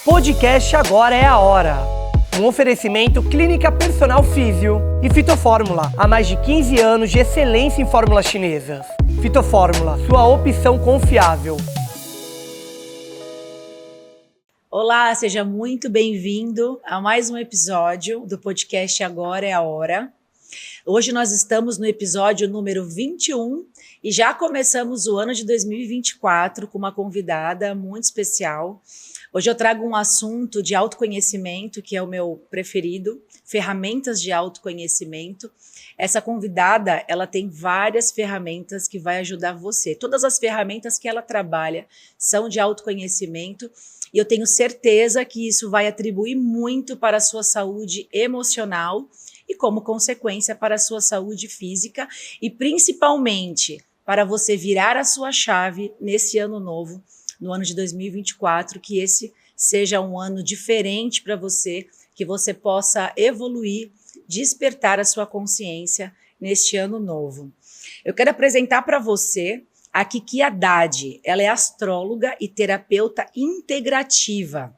Podcast Agora é a Hora. Um oferecimento Clínica Personal Físio e Fitofórmula. Há mais de 15 anos de excelência em fórmulas chinesas. Fitofórmula, sua opção confiável. Olá, seja muito bem-vindo a mais um episódio do podcast Agora é a Hora. Hoje nós estamos no episódio número 21 e já começamos o ano de 2024 com uma convidada muito especial. Hoje eu trago um assunto de autoconhecimento, que é o meu preferido, ferramentas de autoconhecimento. Essa convidada, ela tem várias ferramentas que vai ajudar você. Todas as ferramentas que ela trabalha são de autoconhecimento e eu tenho certeza que isso vai atribuir muito para a sua saúde emocional e, como consequência, para a sua saúde física e, principalmente, para você virar a sua chave nesse ano novo, no ano de 2024, que esse seja um ano diferente para você, que você possa evoluir, despertar a sua consciência neste ano novo. Eu quero apresentar para você a Kiki Haddad. Ela é astróloga e terapeuta integrativa.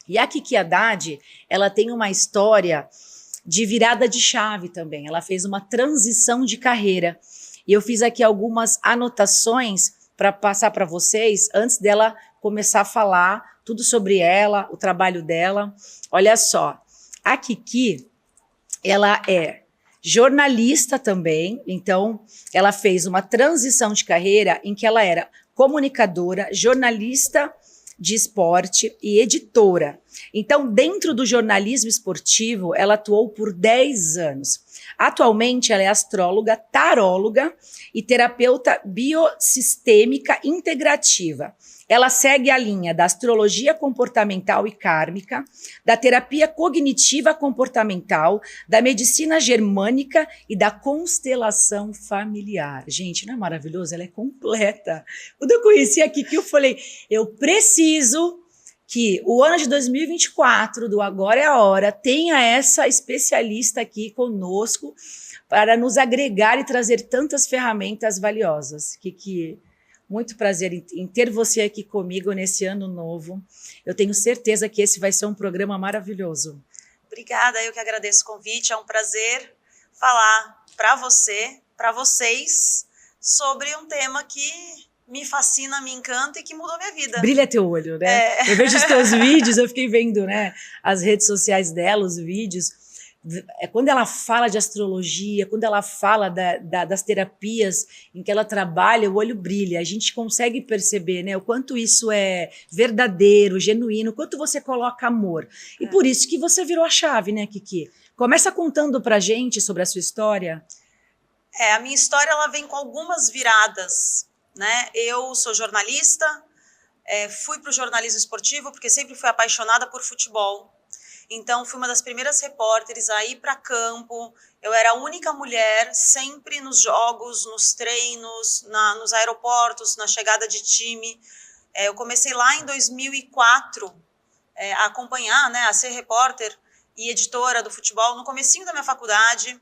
E a Kiki Haddad, ela tem uma história de virada de chave também. Ela fez uma transição de carreira. E eu fiz aqui algumas anotações para passar para vocês, antes dela começar a falar tudo sobre ela, o trabalho dela. Olha só, a Kiki, ela é jornalista também, então ela fez uma transição de carreira em que ela era comunicadora, jornalista de esporte e editora. Então, dentro do jornalismo esportivo, ela atuou por 10 anos. Atualmente, ela é astróloga, taróloga e terapeuta biossistêmica integrativa. Ela segue a linha da astrologia comportamental e kármica, da terapia cognitiva comportamental, da medicina germânica e da constelação familiar. Gente, não é maravilhoso? Ela é completa. Quando eu conheci a Kiki, eu falei, eu preciso que o ano de 2024, do Agora é a Hora, tenha essa especialista aqui conosco para nos agregar e trazer tantas ferramentas valiosas. Kiki, muito prazer em ter você aqui comigo nesse ano novo. Eu tenho certeza que esse vai ser um programa maravilhoso. Obrigada, eu que agradeço o convite. É um prazer falar para você, para vocês, sobre um tema que me fascina, me encanta e que mudou minha vida. Brilha teu olho, né? Eu vejo os teus vídeos, eu fiquei vendo, né, as redes sociais dela, os vídeos. Quando ela fala de astrologia, quando ela fala das terapias em que ela trabalha, o olho brilha. A gente consegue perceber, né, o quanto isso é verdadeiro, genuíno, o quanto você coloca amor. E por isso que você virou a chave, né, Kiki? Começa contando pra gente sobre a sua história. A minha história ela vem com algumas viradas, né? Eu sou jornalista, fui para o jornalismo esportivo porque sempre fui apaixonada por futebol. Então, fui uma das primeiras repórteres a ir para campo. Eu era a única mulher sempre nos jogos, nos treinos, nos aeroportos, na chegada de time. Eu comecei lá em 2004 a acompanhar, né, a ser repórter e editora do futebol no comecinho da minha faculdade.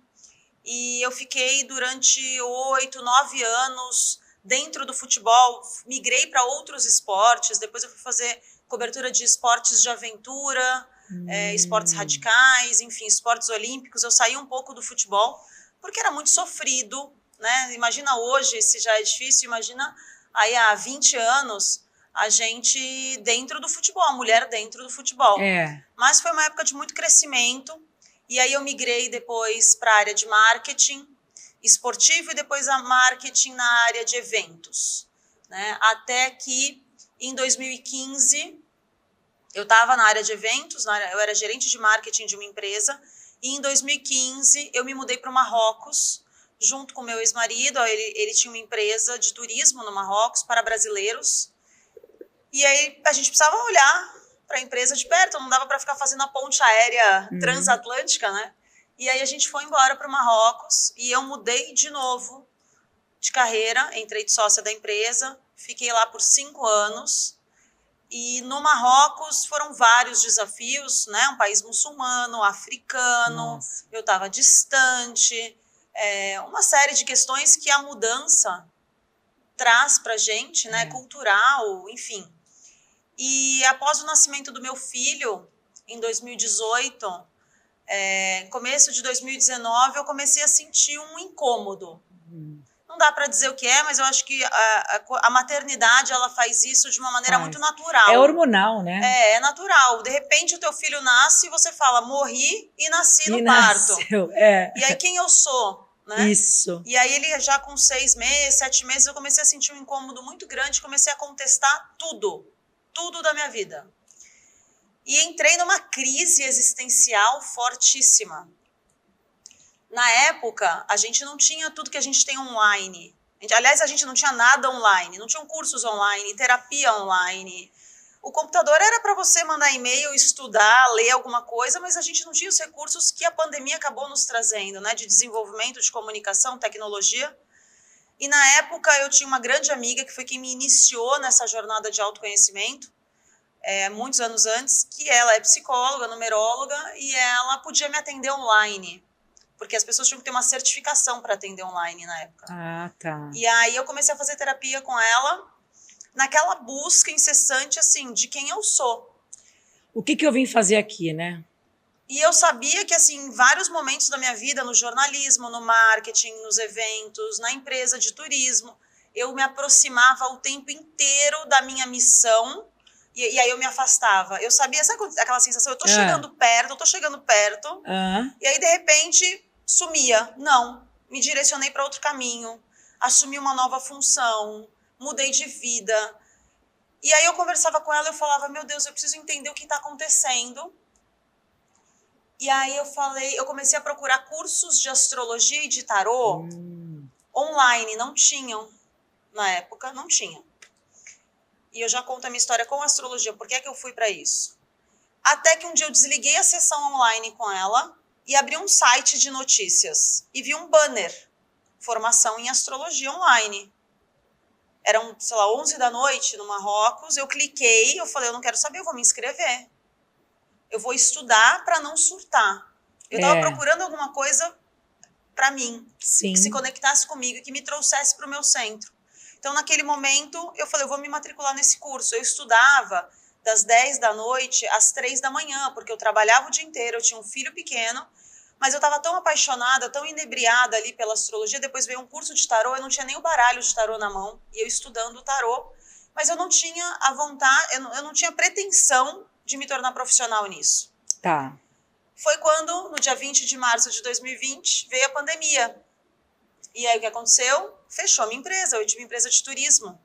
E eu fiquei durante 8, 9 anos dentro do futebol, migrei para outros esportes, depois eu fui fazer cobertura de esportes de aventura, esportes radicais, enfim, esportes olímpicos. Eu saí um pouco do futebol, porque era muito sofrido, né? Imagina hoje, se já é difícil, imagina aí há 20 anos a gente dentro do futebol, a mulher dentro do futebol. Mas foi uma época de muito crescimento, e aí eu migrei depois para a área de marketing esportivo e depois a marketing na área de eventos, né? Até que em 2015 eu estava na área de eventos, eu era gerente de marketing de uma empresa, e em 2015 eu me mudei para o Marrocos, junto com meu ex-marido. Ele tinha uma empresa de turismo no Marrocos para brasileiros, e aí a gente precisava olhar para a empresa de perto, não dava para ficar fazendo a ponte aérea transatlântica, né? E aí a gente foi embora para o Marrocos e eu mudei de novo de carreira, entrei de sócia da empresa, fiquei lá por 5 anos. E no Marrocos foram vários desafios, né? Um país muçulmano, africano, eu estava distante, uma série de questões que a mudança traz para a gente, né? Cultural, enfim. E após o nascimento do meu filho, em 2018, começo de 2019, eu comecei a sentir um incômodo. Não dá para dizer o que é, mas eu acho que a maternidade, ela faz isso de uma maneira muito natural. É hormonal, né? É natural. De repente, o teu filho nasce e você fala, morri e nasci no parto. E aí, quem eu sou? Né? Isso. E aí, ele já com 6 meses, 7 meses, eu comecei a sentir um incômodo muito grande, comecei a contestar tudo da minha vida. E entrei numa crise existencial fortíssima. Na época, a gente não tinha tudo que a gente tem online. Aliás, a gente não tinha nada online, não tinham cursos online, terapia online. O computador era para você mandar e-mail, estudar, ler alguma coisa, mas a gente não tinha os recursos que a pandemia acabou nos trazendo, né? De desenvolvimento, de comunicação, tecnologia. E na época, eu tinha uma grande amiga que foi quem me iniciou nessa jornada de autoconhecimento, muitos anos antes, que ela é psicóloga, numeróloga, e ela podia me atender online. Porque as pessoas tinham que ter uma certificação para atender online na época. Ah, tá. E aí eu comecei a fazer terapia com ela, naquela busca incessante, assim, de quem eu sou. O que eu vim fazer aqui, né? E eu sabia que, assim, em vários momentos da minha vida, no jornalismo, no marketing, nos eventos, na empresa de turismo, eu me aproximava o tempo inteiro da minha missão e aí eu me afastava. Eu sabia, sabe aquela sensação? Eu tô chegando perto, e aí, de repente, sumia. Não, me direcionei para outro caminho, assumi uma nova função, mudei de vida. E aí eu conversava com ela e eu falava, meu Deus, eu preciso entender o que está acontecendo. E aí eu comecei a procurar cursos de astrologia e de tarô online, não tinham. Na época, não tinha. E eu já conto a minha história com a astrologia, por que é que eu fui para isso? Até que um dia eu desliguei a sessão online com ela e abri um site de notícias e vi um banner, formação em astrologia online. Eram, 11 da noite no Marrocos, eu cliquei, eu falei, eu não quero saber, eu vou me inscrever. Eu vou estudar para não surtar. Eu estava procurando alguma coisa para mim, Sim. que se conectasse comigo e que me trouxesse para o meu centro. Então, naquele momento, eu falei, eu vou me matricular nesse curso. Eu estudava das 10 da noite às 3 da manhã, porque eu trabalhava o dia inteiro, eu tinha um filho pequeno, mas eu estava tão apaixonada, tão inebriada ali pela astrologia. Depois veio um curso de tarô, eu não tinha nem o baralho de tarô na mão, e eu estudando o tarô, mas eu não tinha a vontade, eu não tinha pretensão de me tornar profissional nisso. Tá. Foi quando, no dia 20 de março de 2020, veio a pandemia. E aí o que aconteceu? Fechou a minha empresa, eu tive empresa de turismo.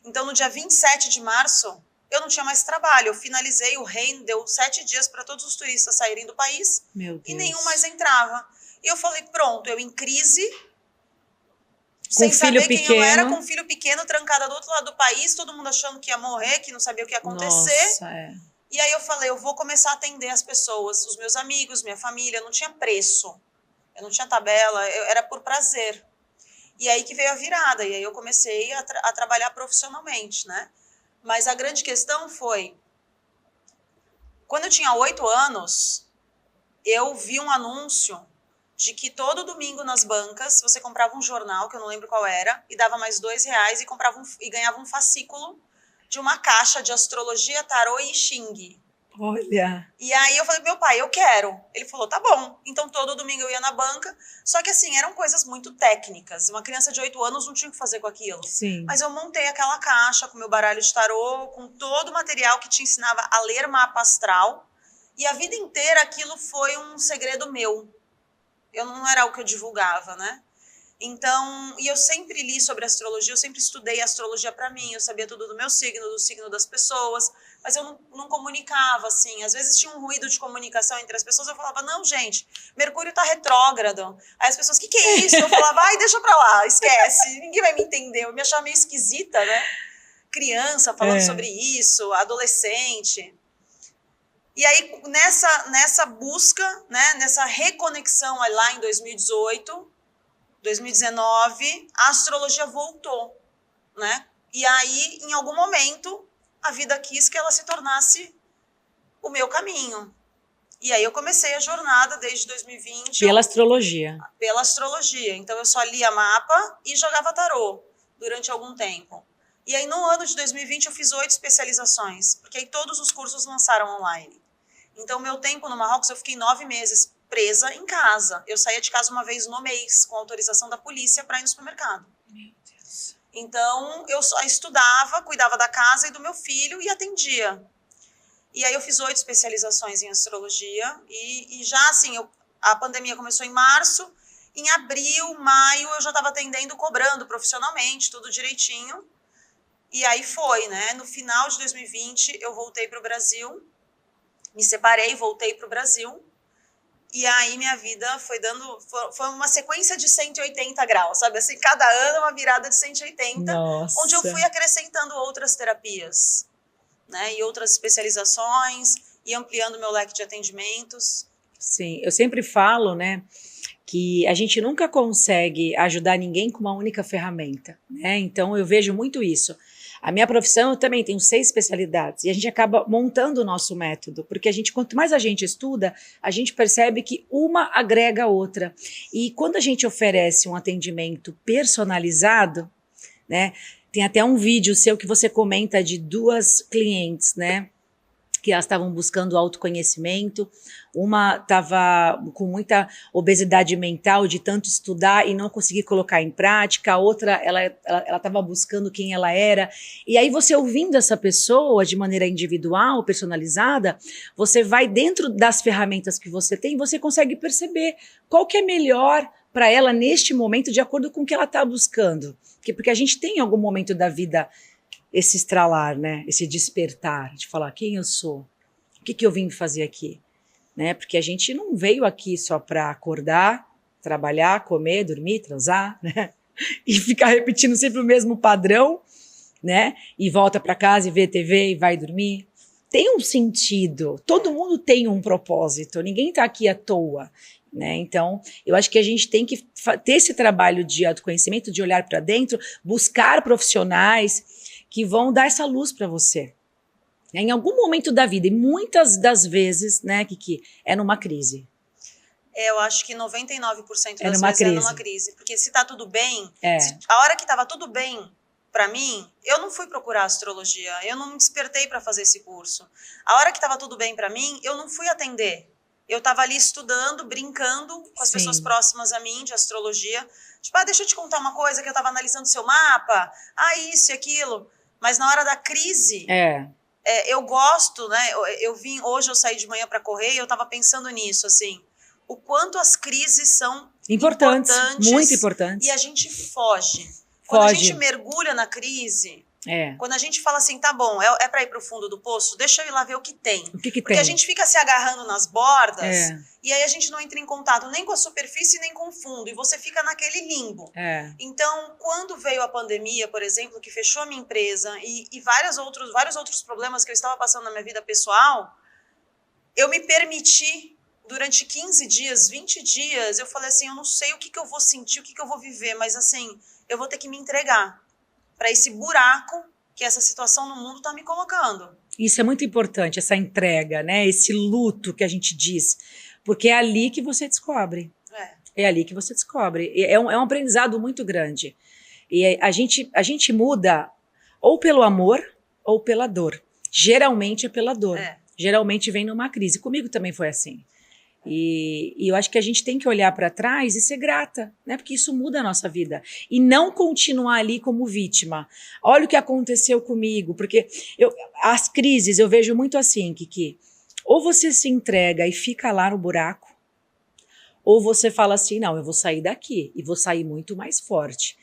Então, no dia 27 de março, eu não tinha mais trabalho. Eu finalizei o reino, deu 7 dias para todos os turistas saírem do país. Meu Deus. E nenhum mais entrava. E eu falei, pronto, eu em crise, sem saber quem eu era, com um filho pequeno, trancada do outro lado do país, todo mundo achando que ia morrer, que não sabia o que ia acontecer. Nossa, E aí eu falei, eu vou começar a atender as pessoas, os meus amigos, minha família. Não tinha preço, eu não tinha tabela, era por prazer. E aí que veio a virada, e aí eu comecei a trabalhar profissionalmente, né? Mas a grande questão foi, quando eu tinha 8 anos, eu vi um anúncio de que todo domingo nas bancas você comprava um jornal, que eu não lembro qual era, e dava mais R$2 e ganhava um fascículo de uma caixa de astrologia, tarô e Xing. Olha. E aí eu falei, meu pai, eu quero. Ele falou, tá bom. Então todo domingo eu ia na banca, só que assim, eram coisas muito técnicas. Uma criança de 8 anos não tinha o que fazer com aquilo. Sim. Mas eu montei aquela caixa com meu baralho de tarô, com todo o material que te ensinava a ler mapa astral. E a vida inteira aquilo foi um segredo meu. Não era o que eu divulgava, né? Então, e eu sempre li sobre astrologia, eu sempre estudei astrologia para mim, eu sabia tudo do meu signo, do signo das pessoas, mas eu não comunicava, assim. Às vezes tinha um ruído de comunicação entre as pessoas, eu falava, não, gente, Mercúrio tá retrógrado. Aí as pessoas, que é isso? Eu falava, ai, deixa pra lá, esquece, ninguém vai me entender. Eu me achava meio esquisita, né? Criança falando sobre isso, adolescente. E aí, nessa busca, né, nessa reconexão lá em 2018, 2019, a astrologia voltou, né? E aí, em algum momento, a vida quis que ela se tornasse o meu caminho. E aí eu comecei a jornada desde 2020. Pela astrologia. Pela astrologia. Então eu só lia mapa e jogava tarô durante algum tempo. E aí, no ano de 2020, eu fiz 8 especializações, porque aí todos os cursos lançaram online. Então, meu tempo no Marrocos, eu fiquei 9 meses presa em casa. Eu saía de casa uma vez no mês, com autorização da polícia, para ir no supermercado. Meu Deus. Então, eu só estudava, cuidava da casa e do meu filho e atendia. E aí eu fiz 8 especializações em astrologia e já assim, a pandemia começou em março, em abril, maio eu já estava atendendo, cobrando profissionalmente, tudo direitinho. E aí foi, né? No final de 2020 eu voltei para o Brasil, me separei, voltei para o Brasil. E aí minha vida foi uma sequência de 180 graus, sabe? Assim, cada ano uma virada de 180, Nossa. onde eu fui acrescentando outras terapias, né? E outras especializações, e ampliando meu leque de atendimentos. Sim, eu sempre falo, né, que a gente nunca consegue ajudar ninguém com uma única ferramenta, né? Então eu vejo muito isso. A minha profissão, eu também tenho 6 especialidades e a gente acaba montando o nosso método, porque quanto mais a gente estuda, a gente percebe que uma agrega a outra. E quando a gente oferece um atendimento personalizado, né, tem até um vídeo seu que você comenta de 2 clientes, né, que elas estavam buscando autoconhecimento, uma estava com muita obesidade mental de tanto estudar e não conseguir colocar em prática, a outra ela estava buscando quem ela era, e aí você ouvindo essa pessoa de maneira individual, personalizada, você vai dentro das ferramentas que você tem, você consegue perceber qual que é melhor para ela neste momento, de acordo com o que ela está buscando, porque a gente tem em algum momento da vida esse estralar, né? Esse despertar, de falar quem eu sou, o que eu vim fazer aqui, né? Porque a gente não veio aqui só para acordar, trabalhar, comer, dormir, transar, né? E ficar repetindo sempre o mesmo padrão, né? E volta para casa e vê TV e vai dormir. Tem um sentido, todo mundo tem um propósito, ninguém está aqui à toa, né? Então, eu acho que a gente tem que ter esse trabalho de autoconhecimento, de olhar para dentro, buscar profissionais que vão dar essa luz para você. Em algum momento da vida, e muitas das vezes, né, Kiki, é numa crise. Eu acho que 99% das numa vezes crise. é numa crise. Porque se tá tudo bem, É. A hora que tava tudo bem para mim, eu não fui procurar astrologia, eu não me despertei para fazer esse curso. A hora que tava tudo bem para mim, eu não fui atender. Eu tava ali estudando, brincando com as Sim. pessoas próximas a mim de astrologia. Tipo, deixa eu te contar uma coisa que eu tava analisando seu mapa, isso e aquilo. Mas na hora da crise, eu gosto, né? Hoje eu saí de manhã para correr e eu estava pensando nisso, assim, o quanto as crises são importantes, muito importantes. E a gente foge. Quando a gente mergulha na crise, quando a gente fala assim, tá bom, é para ir para o fundo do poço, deixa eu ir lá ver o que tem. Porque tem? A gente fica se agarrando nas bordas e aí a gente não entra em contato nem com a superfície nem com o fundo e você fica naquele limbo. Então, quando veio a pandemia, por exemplo, que fechou a minha empresa e vários outros problemas que eu estava passando na minha vida pessoal, eu me permiti, durante 15 dias, 20 dias, eu falei assim, eu não sei o que eu vou sentir, o que eu vou viver, mas assim, eu vou ter que me entregar para esse buraco que essa situação no mundo está me colocando. Isso é muito importante, essa entrega, né? Esse luto que a gente diz, porque é ali que você descobre. É ali que você descobre. É um aprendizado muito grande. E a gente muda ou pelo amor ou pela dor. Geralmente é pela dor. Geralmente vem numa crise. Comigo também foi assim. E eu acho que a gente tem que olhar para trás e ser grata, né? Porque isso muda a nossa vida. E não continuar ali como vítima. Olha o que aconteceu comigo. Porque as crises eu vejo muito assim, Kiki. Ou você se entrega e fica lá no buraco, ou você fala assim, não, eu vou sair daqui e vou sair muito mais forte.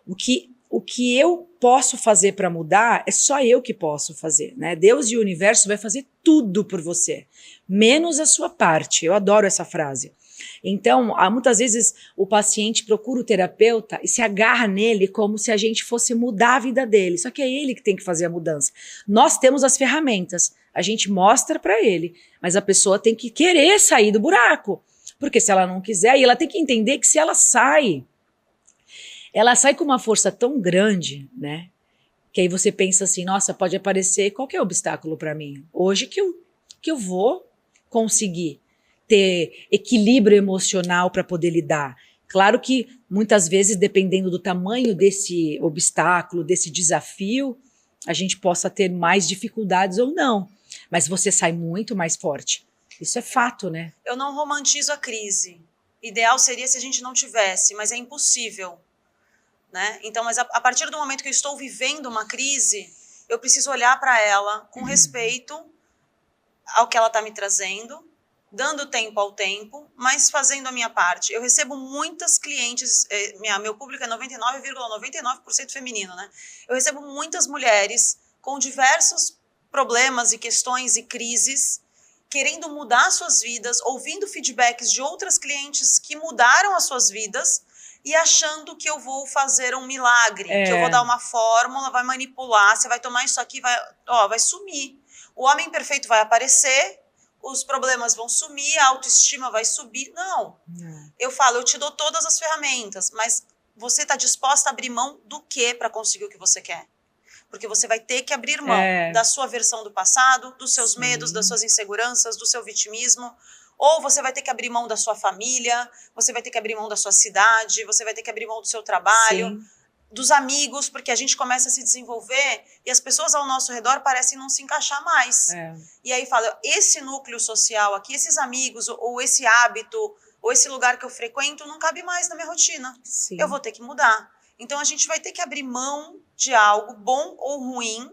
O que eu posso fazer para mudar é só eu que posso fazer, né? Deus e o universo vai fazer tudo por você, menos a sua parte. Eu adoro essa frase. Então, muitas vezes o paciente procura o terapeuta e se agarra nele como se a gente fosse mudar a vida dele. Só que é ele que tem que fazer a mudança. Nós temos as ferramentas, a gente mostra para ele, mas a pessoa tem que querer sair do buraco. Porque se ela não quiser, e ela tem que entender que se ela sai com uma força tão grande, né? Que aí você pensa assim, nossa, pode aparecer qualquer obstáculo para mim. Hoje que eu vou conseguir ter equilíbrio emocional para poder lidar. Claro que muitas vezes, dependendo do tamanho desse obstáculo, desse desafio, a gente possa ter mais dificuldades ou não. Mas você sai muito mais forte. Isso é fato, né? Eu não romantizo a crise. Ideal seria se a gente não tivesse, mas é impossível, né? Então, mas a partir do momento que eu estou vivendo uma crise, eu preciso olhar para ela com respeito ao que ela está me trazendo, dando tempo ao tempo, mas fazendo a minha parte. Eu recebo muitas clientes, meu público é 99,99% feminino, né? Eu recebo muitas mulheres com diversos problemas e questões e crises, querendo mudar suas vidas, ouvindo feedbacks de outras clientes que mudaram as suas vidas e achando que eu vou fazer um milagre, que eu vou dar uma fórmula, vai manipular, você vai tomar isso aqui, vai sumir. O homem perfeito vai aparecer, os problemas vão sumir, a autoestima vai subir. Não. Eu falo, eu te dou todas as ferramentas, mas você está disposta a abrir mão do quê para conseguir o que você quer? Porque você vai ter que abrir mão da sua versão do passado, dos seus medos, das suas inseguranças, do seu vitimismo. Ou você vai ter que abrir mão da sua família, você vai ter que abrir mão da sua cidade, você vai ter que abrir mão do seu trabalho, dos amigos, porque a gente começa a se desenvolver e as pessoas ao nosso redor parecem não se encaixar mais. E aí fala, esse núcleo social aqui, esses amigos, ou esse hábito, ou esse lugar que eu frequento, não cabe mais na minha rotina. Eu vou ter que mudar. Então, a gente vai ter que abrir mão de algo, bom ou ruim,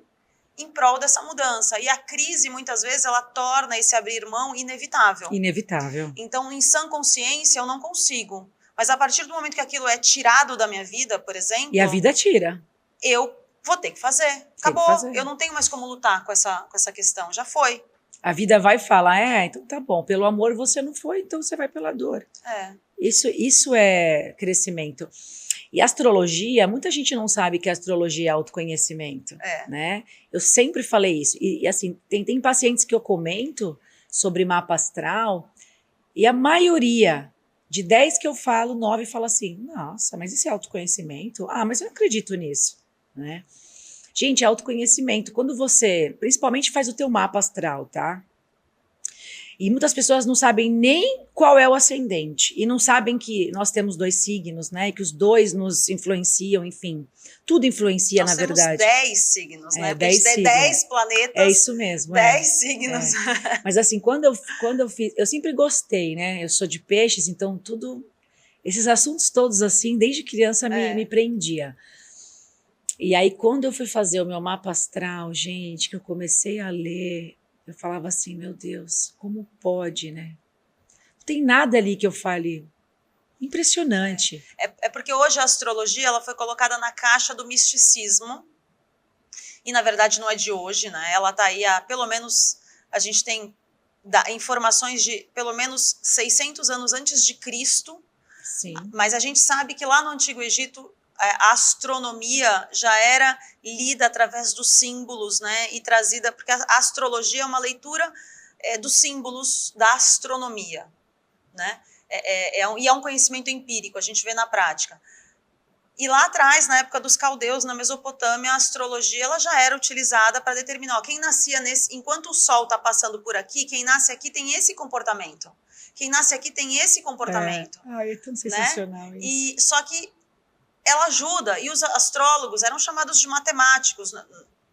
em prol dessa mudança. E a crise, muitas vezes, ela torna esse abrir mão inevitável. Inevitável. Então, em sã consciência, eu não consigo. Mas a partir do momento que aquilo é tirado da minha vida, por exemplo... E a vida tira. Eu vou ter que fazer. Acabou. Eu não tenho mais como lutar com essa questão. Já foi. A vida vai falar, então tá bom, pelo amor você não foi, então você vai pela dor. Isso é crescimento. E astrologia, muita gente não sabe que a astrologia é autoconhecimento, né? Eu sempre falei isso. E assim, tem pacientes que eu comento sobre mapa astral, e a maioria, de 10 que eu falo, 9 fala assim, nossa, mas isso é autoconhecimento? Ah, mas eu não acredito nisso, né? Gente, é autoconhecimento. Quando você, principalmente faz o teu mapa astral, tá? E muitas pessoas não sabem nem qual é o ascendente. E não sabem que nós temos 2 signos, né? E que os 2 nos influenciam, enfim. Tudo influencia, na verdade. Nós temos 10 signos, né? 10 signos. 10 planetas. É isso mesmo. 10 signos. Mas assim, quando eu fiz... Eu sempre gostei, né? Eu sou de peixes, então tudo... Esses assuntos todos, assim, desde criança me prendia. E aí, quando eu fui fazer o meu mapa astral, gente, que eu comecei a ler... Eu falava assim, meu Deus, como pode, né? Não tem nada ali que eu fale. Impressionante. É porque hoje a astrologia ela foi colocada na caixa do misticismo. E, na verdade, não é de hoje, né? Ela está aí há, pelo menos, a gente tem informações de, pelo menos, 600 anos antes de Cristo. Sim. Mas a gente sabe que lá no Antigo Egito, a astronomia já era lida através dos símbolos, né, e trazida, porque a astrologia é uma leitura dos símbolos da astronomia, né, e é um conhecimento empírico, a gente vê na prática. E lá atrás, na época dos caldeus, na Mesopotâmia, a astrologia ela já era utilizada para determinar, quem nascia enquanto o Sol está passando por aqui, quem nasce aqui tem esse comportamento, quem nasce aqui tem esse comportamento. É tão sensacional, né? Isso. Só que ela ajuda, e os astrólogos eram chamados de matemáticos,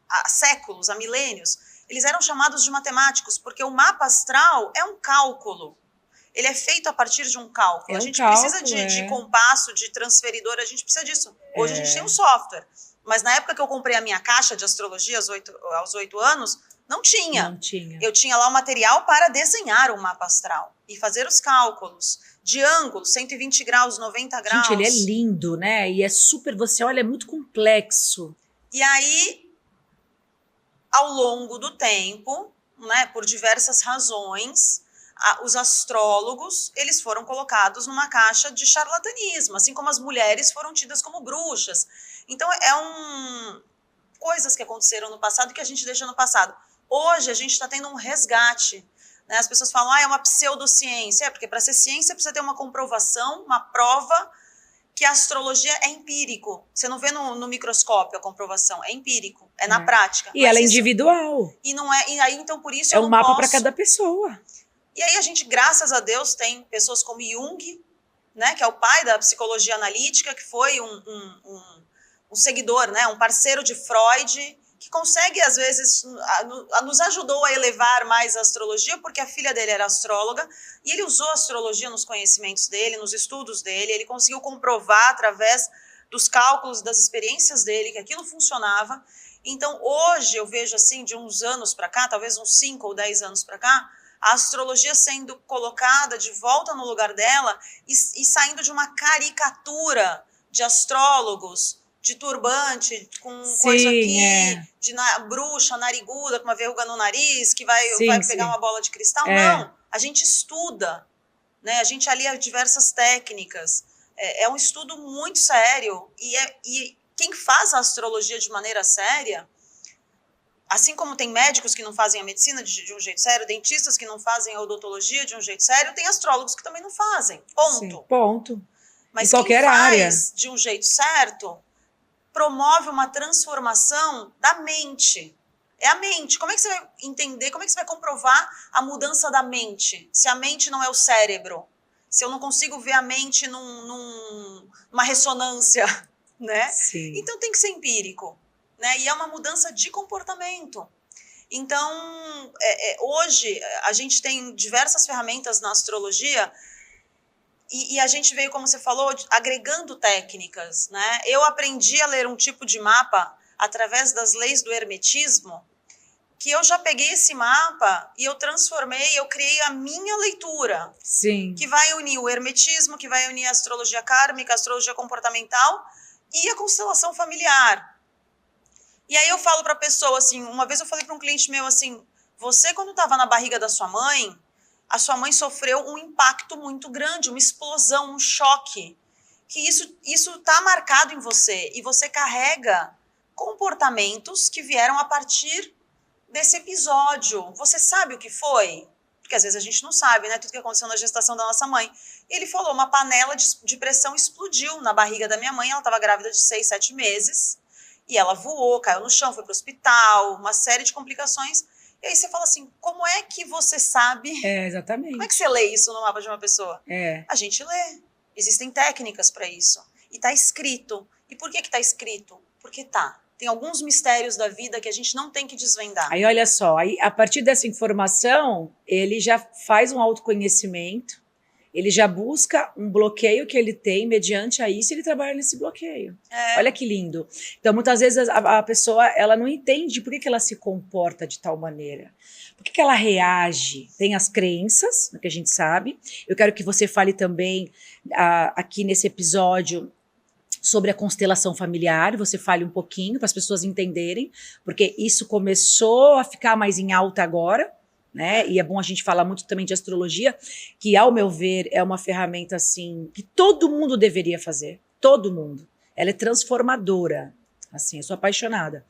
há séculos, há milênios, eles eram chamados de matemáticos, porque o mapa astral é um cálculo, ele é feito a partir de um cálculo, a gente precisa de compasso, de transferidor, a gente precisa disso, hoje a gente tem um software, mas na época que eu comprei a minha caixa de astrologia aos 8 anos, não tinha. Eu tinha lá o material para desenhar o mapa astral e fazer os cálculos de ângulo, 120 graus, 90 graus. Gente, ele é lindo, né? E é super, você olha, é muito complexo. E aí, ao longo do tempo, né, por diversas razões, os astrólogos, eles foram colocados numa caixa de charlatanismo, assim como as mulheres foram tidas como bruxas. Então, coisas que aconteceram no passado que a gente deixa no passado. Hoje, a gente está tendo um resgate. Né? As pessoas falam, é uma pseudociência. Porque para ser ciência precisa ter uma comprovação, uma prova, que a astrologia é empírico. Você não vê no microscópio a comprovação, é empírico, é na prática. E ela é individual. E aí, então, por isso eu não posso... É um mapa para cada pessoa. E aí a gente, graças a Deus, tem pessoas como Jung, né, que é o pai da psicologia analítica, que foi um seguidor, né, um parceiro de Freud, que consegue, às vezes, nos ajudou a elevar mais a astrologia, porque a filha dele era astróloga, e ele usou a astrologia nos conhecimentos dele, nos estudos dele, ele conseguiu comprovar, através dos cálculos, das experiências dele, que aquilo funcionava. Então, hoje, eu vejo, assim, de uns anos para cá, talvez uns 5 ou 10 anos para cá, a astrologia sendo colocada de volta no lugar dela e saindo de uma caricatura de astrólogos, de turbante, com coisa aqui, de bruxa, nariguda, com uma verruga no nariz, que vai pegar uma bola de cristal. Não, a gente estuda, né? A gente alia diversas técnicas. É um estudo muito sério. E quem faz a astrologia de maneira séria, assim como tem médicos que não fazem a medicina de um jeito sério, dentistas que não fazem a odontologia de um jeito sério, tem astrólogos que também não fazem. Ponto. Sim, ponto. Mas em qualquer quem faz área de um jeito certo promove uma transformação da mente. É a mente. Como é que você vai entender, como é que você vai comprovar a mudança da mente, se a mente não é o cérebro? Se eu não consigo ver a mente numa ressonância, né? Sim. Então tem que ser empírico, né? E é uma mudança de comportamento. Então, hoje, a gente tem diversas ferramentas na astrologia e a gente veio, como você falou, agregando técnicas, né? Eu aprendi a ler um tipo de mapa através das leis do hermetismo, que eu já peguei esse mapa e eu transformei, eu criei a minha leitura. Sim. Que vai unir o hermetismo, que vai unir a astrologia kármica, a astrologia comportamental e a constelação familiar. E aí eu falo para a pessoa assim, uma vez eu falei para um cliente meu assim, você quando estava na barriga da sua mãe, a sua mãe sofreu um impacto muito grande, uma explosão, um choque, que isso está marcado em você e você carrega comportamentos que vieram a partir desse episódio. Você sabe o que foi? Porque às vezes a gente não sabe, né? Tudo que aconteceu na gestação da nossa mãe. Ele falou, uma panela de pressão explodiu na barriga da minha mãe, ela estava grávida de 6, 7 meses, e ela voou, caiu no chão, foi para o hospital, uma série de complicações. E aí você fala assim, como é que você sabe? Exatamente. Como é que você lê isso no mapa de uma pessoa? A gente lê. Existem técnicas para isso. E está escrito. E por que está escrito? Porque tá. Tem alguns mistérios da vida que a gente não tem que desvendar. Aí, olha só, aí, a partir dessa informação, ele já faz um autoconhecimento, ele já busca um bloqueio que ele tem, mediante a isso, ele trabalha nesse bloqueio. Olha que lindo. Então, muitas vezes, a pessoa ela não entende por que ela se comporta de tal maneira. Por que ela reage? Tem as crenças, que a gente sabe. Eu quero que você fale também, aqui nesse episódio, sobre a constelação familiar, você fale um pouquinho para as pessoas entenderem, porque isso começou a ficar mais em alta agora, né? E é bom a gente falar muito também de astrologia, que, ao meu ver, é uma ferramenta assim que todo mundo deveria fazer, todo mundo. Ela é transformadora, assim, eu sou apaixonada.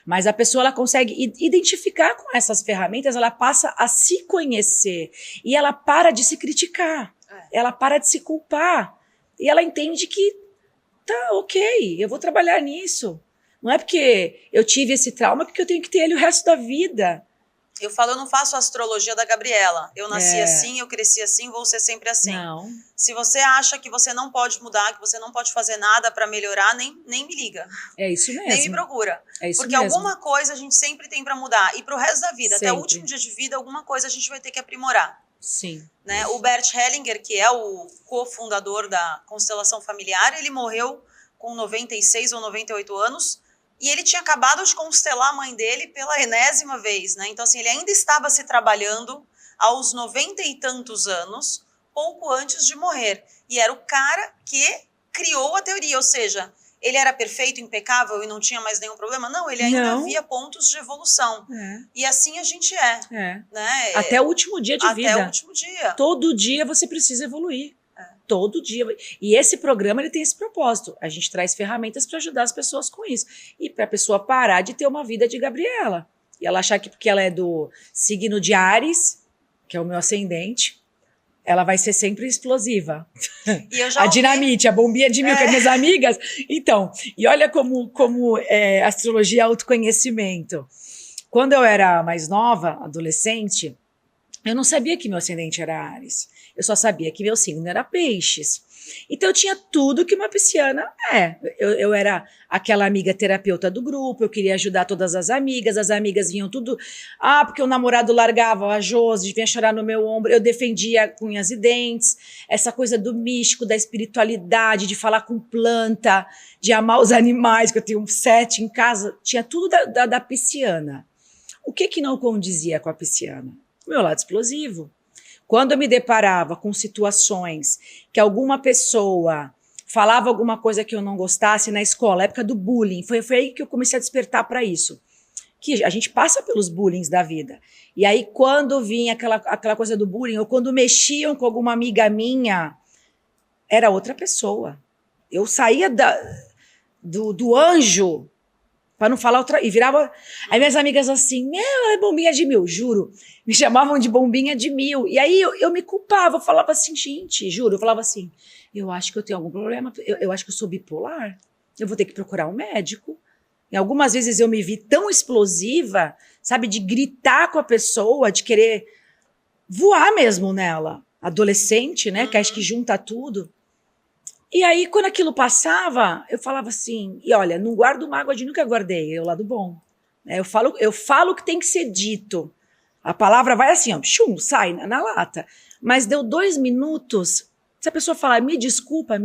Mas a pessoa ela consegue identificar com essas ferramentas, ela passa a se conhecer e ela para de se criticar, ela para de se culpar e ela entende que tá, ok, eu vou trabalhar nisso. Não é porque eu tive esse trauma que eu tenho que ter ele o resto da vida. Eu falo, eu não faço a astrologia da Gabriela. Eu nasci assim, eu cresci assim, vou ser sempre assim. Não. Se você acha que você não pode mudar, que você não pode fazer nada para melhorar, nem me liga. É isso mesmo. Nem me procura. É isso porque mesmo. Alguma coisa a gente sempre tem para mudar. E pro resto da vida, sempre. Até o último dia de vida, alguma coisa a gente vai ter que aprimorar. Sim. Né? O Bert Hellinger, que é o cofundador da constelação familiar, ele morreu com 96 ou 98 anos e ele tinha acabado de constelar a mãe dele pela enésima vez, né? Então, assim, ele ainda estava se trabalhando aos 90 e tantos anos, pouco antes de morrer. E era o cara que criou a teoria, ou seja, ele era perfeito, impecável e não tinha mais nenhum problema? Não, ele ainda via pontos de evolução. E assim a gente né? Até o último dia de vida. Até o último dia. Todo dia você precisa evoluir. Todo dia. E esse programa ele tem esse propósito. A gente traz ferramentas para ajudar as pessoas com isso. E para a pessoa parar de ter uma vida de Gabriela. E ela achar que porque ela é do signo de Áries, que é o meu ascendente, ela vai ser sempre explosiva. E eu já a dinamite, a bombinha de mil, com as minhas amigas. Então, e olha como astrologia é autoconhecimento. Quando eu era mais nova, adolescente, Eu não sabia que meu ascendente era Áries. Eu só sabia que meu signo era Peixes. Então eu tinha tudo que uma pisciana é. Eu era aquela amiga terapeuta do grupo, eu queria ajudar todas as amigas vinham tudo. Ah, porque o namorado largava a Josi, vinha chorar no meu ombro, eu defendia com unhas e dentes. Essa coisa do místico, da espiritualidade, de falar com planta, de amar os animais, que eu tenho 7 em casa, tinha tudo da pisciana. O que não condizia com a pisciana? O meu lado explosivo. Quando eu me deparava com situações que alguma pessoa falava alguma coisa que eu não gostasse na escola, época do bullying, foi aí que eu comecei a despertar para isso. Que a gente passa pelos bullying da vida. E aí, quando vinha aquela coisa do bullying, ou quando mexiam com alguma amiga minha, era outra pessoa. Eu saía do anjo, para não falar outra, e virava. Aí minhas amigas assim, ela é bombinha de 1000, juro. Me chamavam de bombinha de 1000. E aí eu me culpava, eu falava assim, gente, juro, eu falava assim, eu acho que eu tenho algum problema, eu acho que eu sou bipolar, eu vou ter que procurar um médico. E algumas vezes eu me vi tão explosiva, sabe, de gritar com a pessoa, de querer voar mesmo nela. Adolescente, né, que acho que junta tudo. E aí, quando aquilo passava, eu falava assim, e olha, não guardo mágoa de nunca guardei, é o lado bom. Eu falo o que tem que ser dito. A palavra vai assim, ó, chum, sai na lata. Mas deu 2 minutos, se a pessoa falar, me desculpa,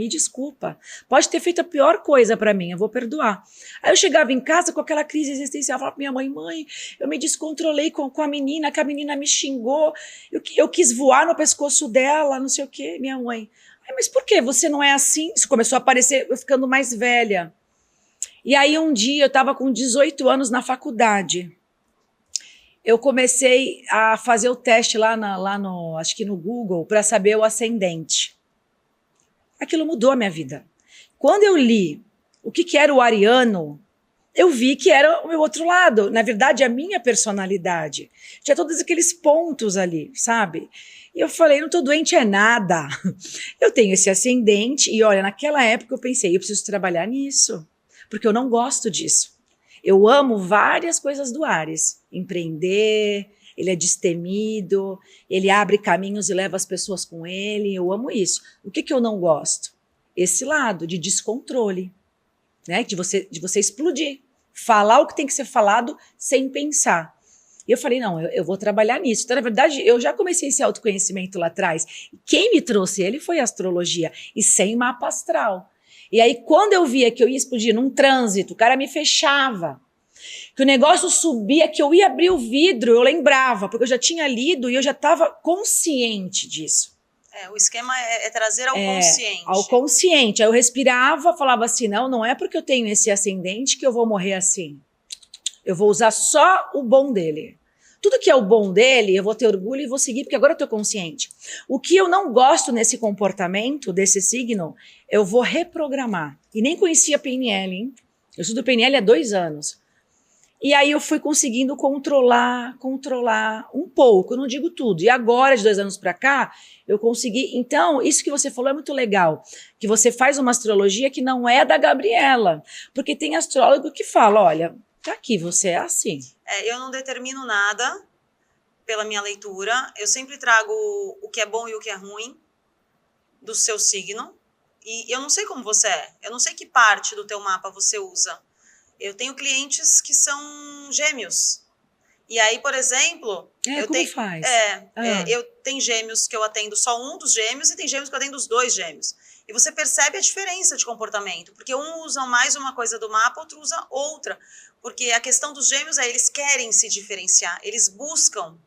pode ter feito a pior coisa pra mim, eu vou perdoar. Aí eu chegava em casa com aquela crise existencial, falava pra minha mãe, eu me descontrolei com a menina, que a menina me xingou, eu quis voar no pescoço dela, não sei o quê, minha mãe. Mas por que você não é assim? Isso começou a aparecer, eu ficando mais velha. E aí um dia, eu estava com 18 anos na faculdade. Eu comecei a fazer o teste lá no, acho que no Google, para saber o ascendente. Aquilo mudou a minha vida. Quando eu li o que era o ariano, eu vi que era o meu outro lado. Na verdade, a minha personalidade. Tinha todos aqueles pontos ali, sabe? E eu falei, não tô doente é nada. Eu tenho esse ascendente e olha, naquela época eu pensei, eu preciso trabalhar nisso, porque eu não gosto disso. Eu amo várias coisas do Áries. Empreender, ele é destemido, ele abre caminhos e leva as pessoas com ele, eu amo isso. O que eu não gosto? Esse lado de descontrole, né? De você explodir, falar o que tem que ser falado sem pensar. E eu falei, não, eu vou trabalhar nisso. Então, na verdade, eu já comecei esse autoconhecimento lá atrás. Quem me trouxe ele foi a astrologia, e sem mapa astral. E aí, quando eu via que eu ia explodir num trânsito, o cara me fechava, que o negócio subia, que eu ia abrir o vidro, eu lembrava, porque eu já tinha lido e eu já estava consciente disso. O esquema é trazer ao consciente. Ao consciente. Aí eu respirava, falava assim, não é porque eu tenho esse ascendente que eu vou morrer assim. Eu vou usar só o bom dele. Tudo que é o bom dele, eu vou ter orgulho e vou seguir, porque agora eu estou consciente. O que eu não gosto nesse comportamento, desse signo, eu vou reprogramar. E nem conhecia PNL, hein? Eu estudo PNL há 2 anos. E aí eu fui conseguindo controlar um pouco, eu não digo tudo. E agora, de 2 anos para cá, eu consegui. Então, isso que você falou é muito legal, que você faz uma astrologia que não é da Gabriela. Porque tem astrólogo que fala, olha, tá aqui, você é assim. Eu não determino nada pela minha leitura. Eu sempre trago o que é bom e o que é ruim do seu signo. E eu não sei como você é. Eu não sei que parte do teu mapa você usa. Eu tenho clientes que são gêmeos. E aí, por exemplo... faz? Eu tenho gêmeos que eu atendo só um dos gêmeos e tem gêmeos que eu atendo os 2 gêmeos. E você percebe a diferença de comportamento. Porque um usa mais uma coisa do mapa, outro usa outra. Porque a questão dos gêmeos é eles querem se diferenciar. Eles buscam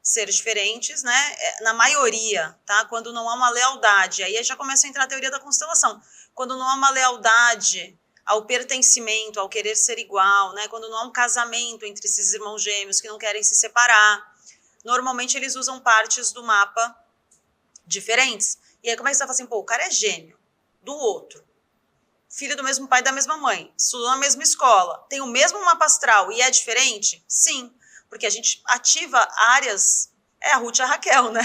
ser diferentes, né? Na maioria, tá? Quando não há uma lealdade. Aí já começa a entrar a teoria da constelação. Quando não há uma lealdade ao pertencimento, ao querer ser igual, né? Quando não há um casamento entre esses irmãos gêmeos que não querem se separar, normalmente eles usam partes do mapa diferentes. E aí como é que você fala assim, o cara é gêmeo do outro, filho do mesmo pai e da mesma mãe, estudou na mesma escola, tem o mesmo mapa astral e é diferente? Sim, porque a gente ativa áreas, a Ruth e a Raquel, né?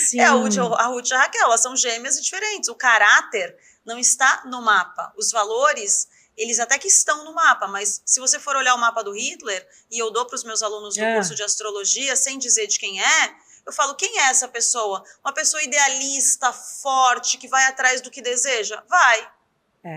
Sim. A Ruth e a Raquel, elas são gêmeas e diferentes, o caráter não está no mapa, os valores... Eles até que estão no mapa, mas se você for olhar o mapa do Hitler, e eu dou para os meus alunos do curso de astrologia, sem dizer de quem é, Eu falo, quem é essa pessoa? Uma pessoa idealista, forte, que vai atrás do que deseja? Vai.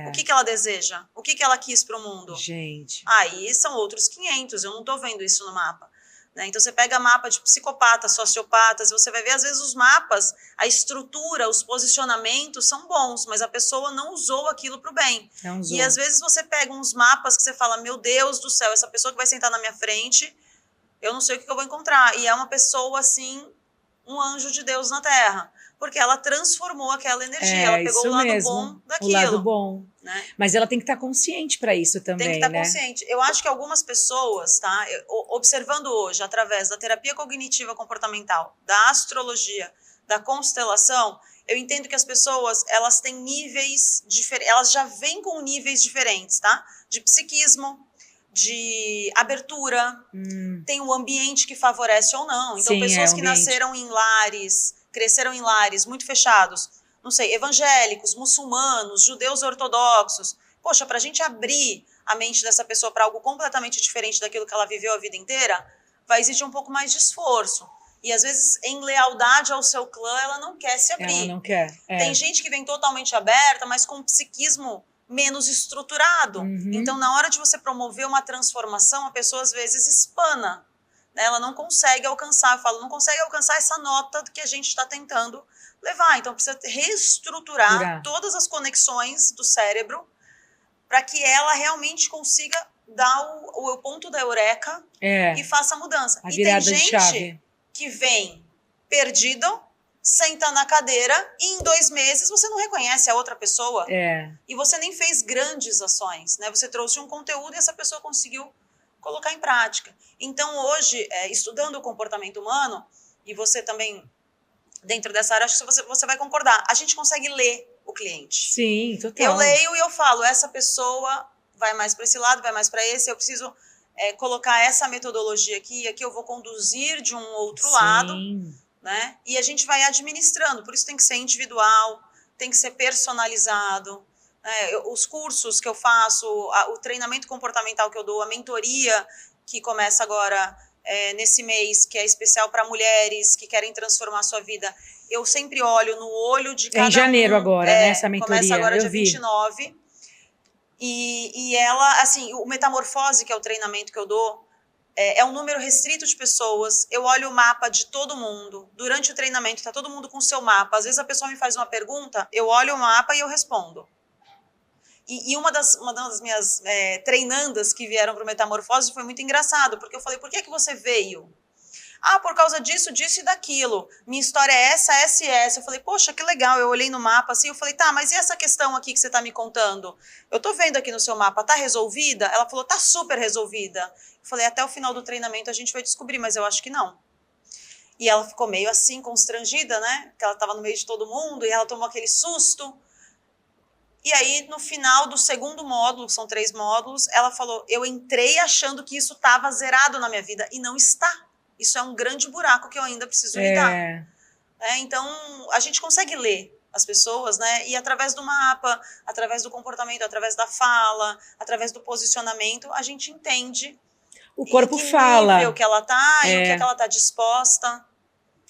O que ela deseja? O que ela quis para o mundo? Gente. Aí são outros 500, eu não estou vendo isso no mapa. Né? Então você pega mapa de psicopatas, sociopatas, e você vai ver, às vezes, os mapas, a estrutura, os posicionamentos são bons, mas a pessoa não usou aquilo para o bem. Não usou. E às vezes você pega uns mapas que você fala, meu Deus do céu, essa pessoa que vai sentar na minha frente, eu não sei o que eu vou encontrar. E é uma pessoa, assim, um anjo de Deus na Terra. Porque ela transformou aquela energia, ela pegou o lado bom daquilo. O lado bom. Né? Mas ela tem que estar consciente para isso também, tem que estar consciente. Eu acho que algumas pessoas, tá, observando hoje, através da terapia cognitiva comportamental, da astrologia, da constelação, eu entendo que as pessoas, elas têm níveis diferentes, elas já vêm com níveis diferentes, tá? De psiquismo, de abertura, tem o ambiente que favorece ou não. Então, Sim, pessoas que nasceram em lares, cresceram em lares muito fechados, não sei, evangélicos, muçulmanos, judeus ortodoxos. Poxa, para a gente abrir a mente dessa pessoa para algo completamente diferente daquilo que ela viveu a vida inteira, vai exigir um pouco mais de esforço. E às vezes, em lealdade ao seu clã, ela não quer se abrir. Ela não quer. Tem gente que vem totalmente aberta, mas com um psiquismo menos estruturado. Então, na hora de você promover uma transformação, a pessoa às vezes espana. Né? Ela não consegue alcançar, eu falo, não consegue alcançar essa nota que a gente está tentando levar. Então, precisa reestruturar todas as conexões do cérebro para que ela realmente consiga dar o ponto da eureka e faça a mudança. A virada e tem gente que vem perdido, senta na cadeira e em 2 meses você não reconhece a outra pessoa. E você nem fez grandes ações. Né? Você trouxe um conteúdo e essa pessoa conseguiu colocar em prática. Então, hoje, estudando o comportamento humano, e você também, dentro dessa área, acho que você vai concordar, a gente consegue ler o cliente. Sim, total. Eu leio e eu falo, essa pessoa vai mais para esse lado, vai mais para esse, eu preciso colocar essa metodologia aqui, e aqui eu vou conduzir de um outro lado, né? E a gente vai administrando, por isso tem que ser individual, tem que ser personalizado. Os cursos que eu faço, o treinamento comportamental que eu dou, a mentoria que começa agora nesse mês, que é especial para mulheres que querem transformar a sua vida, eu sempre olho no olho de cada um. Em janeiro agora, né, essa mentoria. Começa agora dia 29. E ela, assim, o Metamorfose, que é o treinamento que eu dou, é um número restrito de pessoas. Eu olho o mapa de todo mundo. Durante o treinamento, está todo mundo com o seu mapa. Às vezes a pessoa me faz uma pergunta, eu olho o mapa e eu respondo. E uma das minhas treinandas que vieram para o Metamorfose foi muito engraçado, porque eu falei, por que você veio? Ah, por causa disso, disso e daquilo. Minha história é essa e essa. Eu falei, poxa, que legal. Eu olhei no mapa assim, eu falei, tá, mas e essa questão aqui que você está me contando? Eu tô vendo aqui no seu mapa, tá resolvida? Ela falou, tá super resolvida. Eu falei, até o final do treinamento a gente vai descobrir, mas eu acho que não. E ela ficou meio assim, constrangida, né? Porque ela estava no meio de todo mundo e ela tomou aquele susto. E aí, no final do segundo módulo, são 3 módulos, ela falou, eu entrei achando que isso estava zerado na minha vida e não está. Isso é um grande buraco que eu ainda preciso lidar. Então, a gente consegue ler as pessoas, né? E através do mapa, através do comportamento, através da fala, através do posicionamento, a gente entende o corpo em que fala. nível que ela está e o que é que ela está disposta.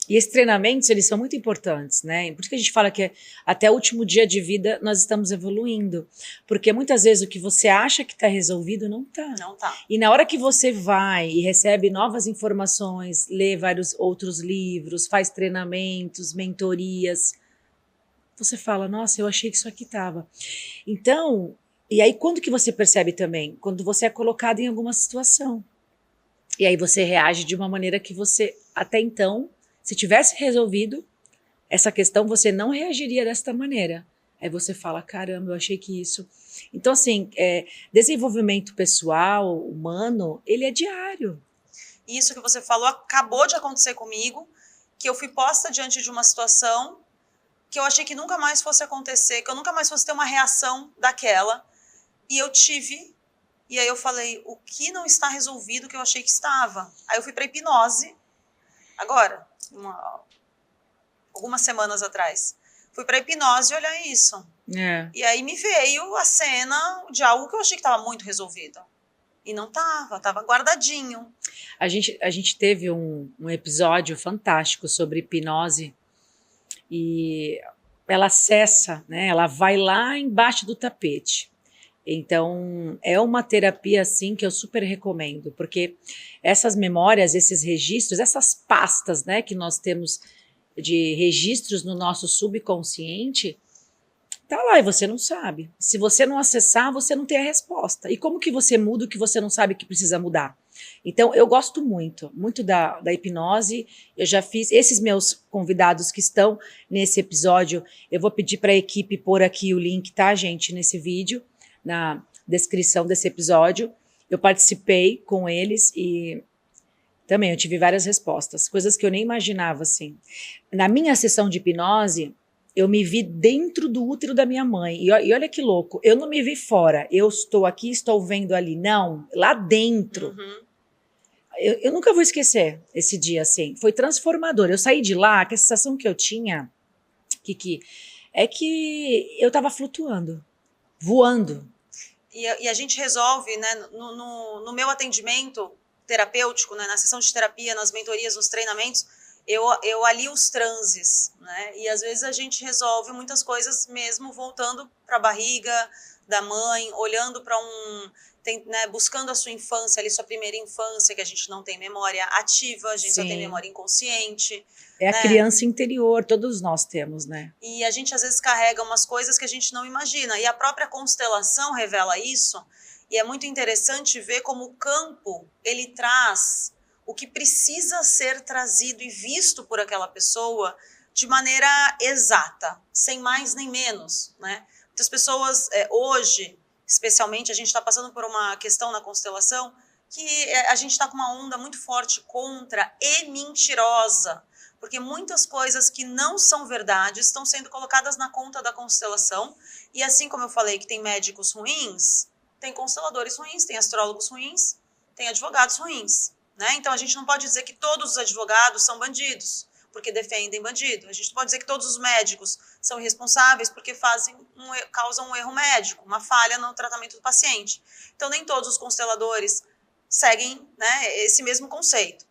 E esses treinamentos, eles são muito importantes, né? Por isso que a gente fala que até o último dia de vida nós estamos evoluindo. Porque muitas vezes o que você acha que está resolvido não está. Não tá. E na hora que você vai e recebe novas informações, lê vários outros livros, faz treinamentos, mentorias, você fala, nossa, eu achei que isso aqui estava. Então, e aí quando que você percebe também? Quando você é colocado em alguma situação. E aí você reage de uma maneira que você, até então, se tivesse resolvido essa questão, você não reagiria desta maneira. Aí você fala, caramba, eu achei que isso... Então, assim, desenvolvimento pessoal, humano, ele é diário. Isso que você falou acabou de acontecer comigo, que eu fui posta diante de uma situação que eu achei que nunca mais fosse acontecer, que eu nunca mais fosse ter uma reação daquela. E eu tive... E aí eu falei, o que não está resolvido que eu achei que estava? Aí eu fui para hipnose, agora... algumas semanas atrás. Fui para hipnose olhar isso. E aí me veio a cena de algo que eu achei que estava muito resolvido. E não tava guardadinho. A gente teve um episódio fantástico sobre hipnose e ela acessa, né? Ela vai lá embaixo do tapete. Então, é uma terapia, assim, que eu super recomendo, porque essas memórias, esses registros, essas pastas, né, que nós temos de registros no nosso subconsciente, tá lá e você não sabe. Se você não acessar, você não tem a resposta. E como que você muda o que você não sabe que precisa mudar? Então, eu gosto muito da hipnose. Eu já fiz, esses meus convidados que estão nesse episódio, eu vou pedir para a equipe pôr aqui o link, tá, gente, nesse vídeo, na descrição desse episódio. Eu participei com eles e também eu tive várias respostas, coisas que eu nem imaginava, assim. Na minha sessão de hipnose, eu me vi dentro do útero da minha mãe. E olha que louco, eu não me vi fora. Eu estou aqui, estou vendo ali. Não, lá dentro. Uhum. Eu nunca vou esquecer esse dia, assim. Foi transformador. Eu saí de lá, que a sensação que eu tinha, Kiki, é que eu estava flutuando, voando. E a gente resolve, né, no meu atendimento terapêutico, né, na sessão de terapia, nas mentorias, nos treinamentos, eu alio os transes, né, e às vezes a gente resolve muitas coisas mesmo voltando para a barriga da mãe, olhando para né, buscando a sua infância, ali, sua primeira infância, que a gente não tem memória ativa, a gente só tem memória inconsciente. É a né? criança interior, todos nós temos, né? E a gente às vezes carrega umas coisas que a gente não imagina. E a própria constelação revela isso. E é muito interessante ver como o campo, ele traz o que precisa ser trazido e visto por aquela pessoa de maneira exata, sem mais nem menos, né? Muitas pessoas, hoje, especialmente, a gente está passando por uma questão na constelação que a gente está com uma onda muito forte contra e mentirosa, porque muitas coisas que não são verdade estão sendo colocadas na conta da constelação, e assim como eu falei que tem médicos ruins, tem consteladores ruins, tem astrólogos ruins, tem advogados ruins, né? Então a gente não pode dizer que todos os advogados são bandidos, porque defendem bandido. A gente não pode dizer que todos os médicos são irresponsáveis porque causam um erro médico, uma falha no tratamento do paciente. Então nem todos os consteladores seguem, né, esse mesmo conceito.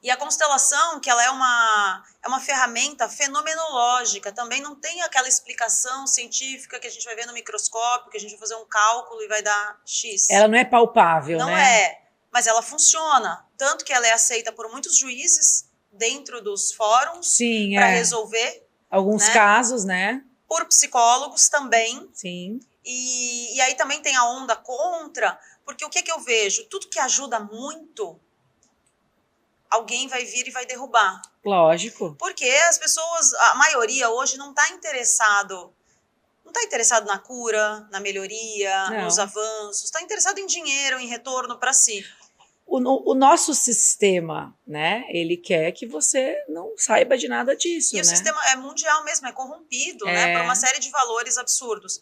E a constelação, que ela é uma ferramenta fenomenológica, também não tem aquela explicação científica que a gente vai ver no microscópio, que a gente vai fazer um cálculo e vai dar X. Ela não é palpável, não né? Não é, mas ela funciona. Tanto que ela é aceita por muitos juízes dentro dos fóruns para resolver. Alguns casos, né? Por psicólogos também. Sim. E aí também tem a onda contra, porque o que eu vejo? Tudo que ajuda muito, alguém vai vir e vai derrubar. Lógico. Porque as pessoas, a maioria hoje não está interessado na cura, na melhoria, nos avanços, está interessado em dinheiro, em retorno para si. O nosso sistema, né, ele quer que você não saiba de nada disso, né? E o sistema é mundial mesmo, é corrompido, né, por uma série de valores absurdos.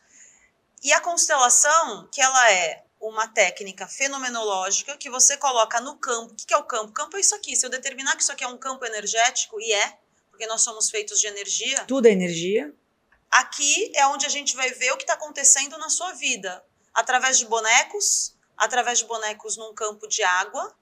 E a constelação, que ela é uma técnica fenomenológica que você coloca no campo. O que é o campo? O campo é isso aqui. Se eu determinar que isso aqui é um campo energético, e porque nós somos feitos de energia. Tudo é energia. Aqui é onde a gente vai ver o que está acontecendo na sua vida. Através de bonecos num campo de água,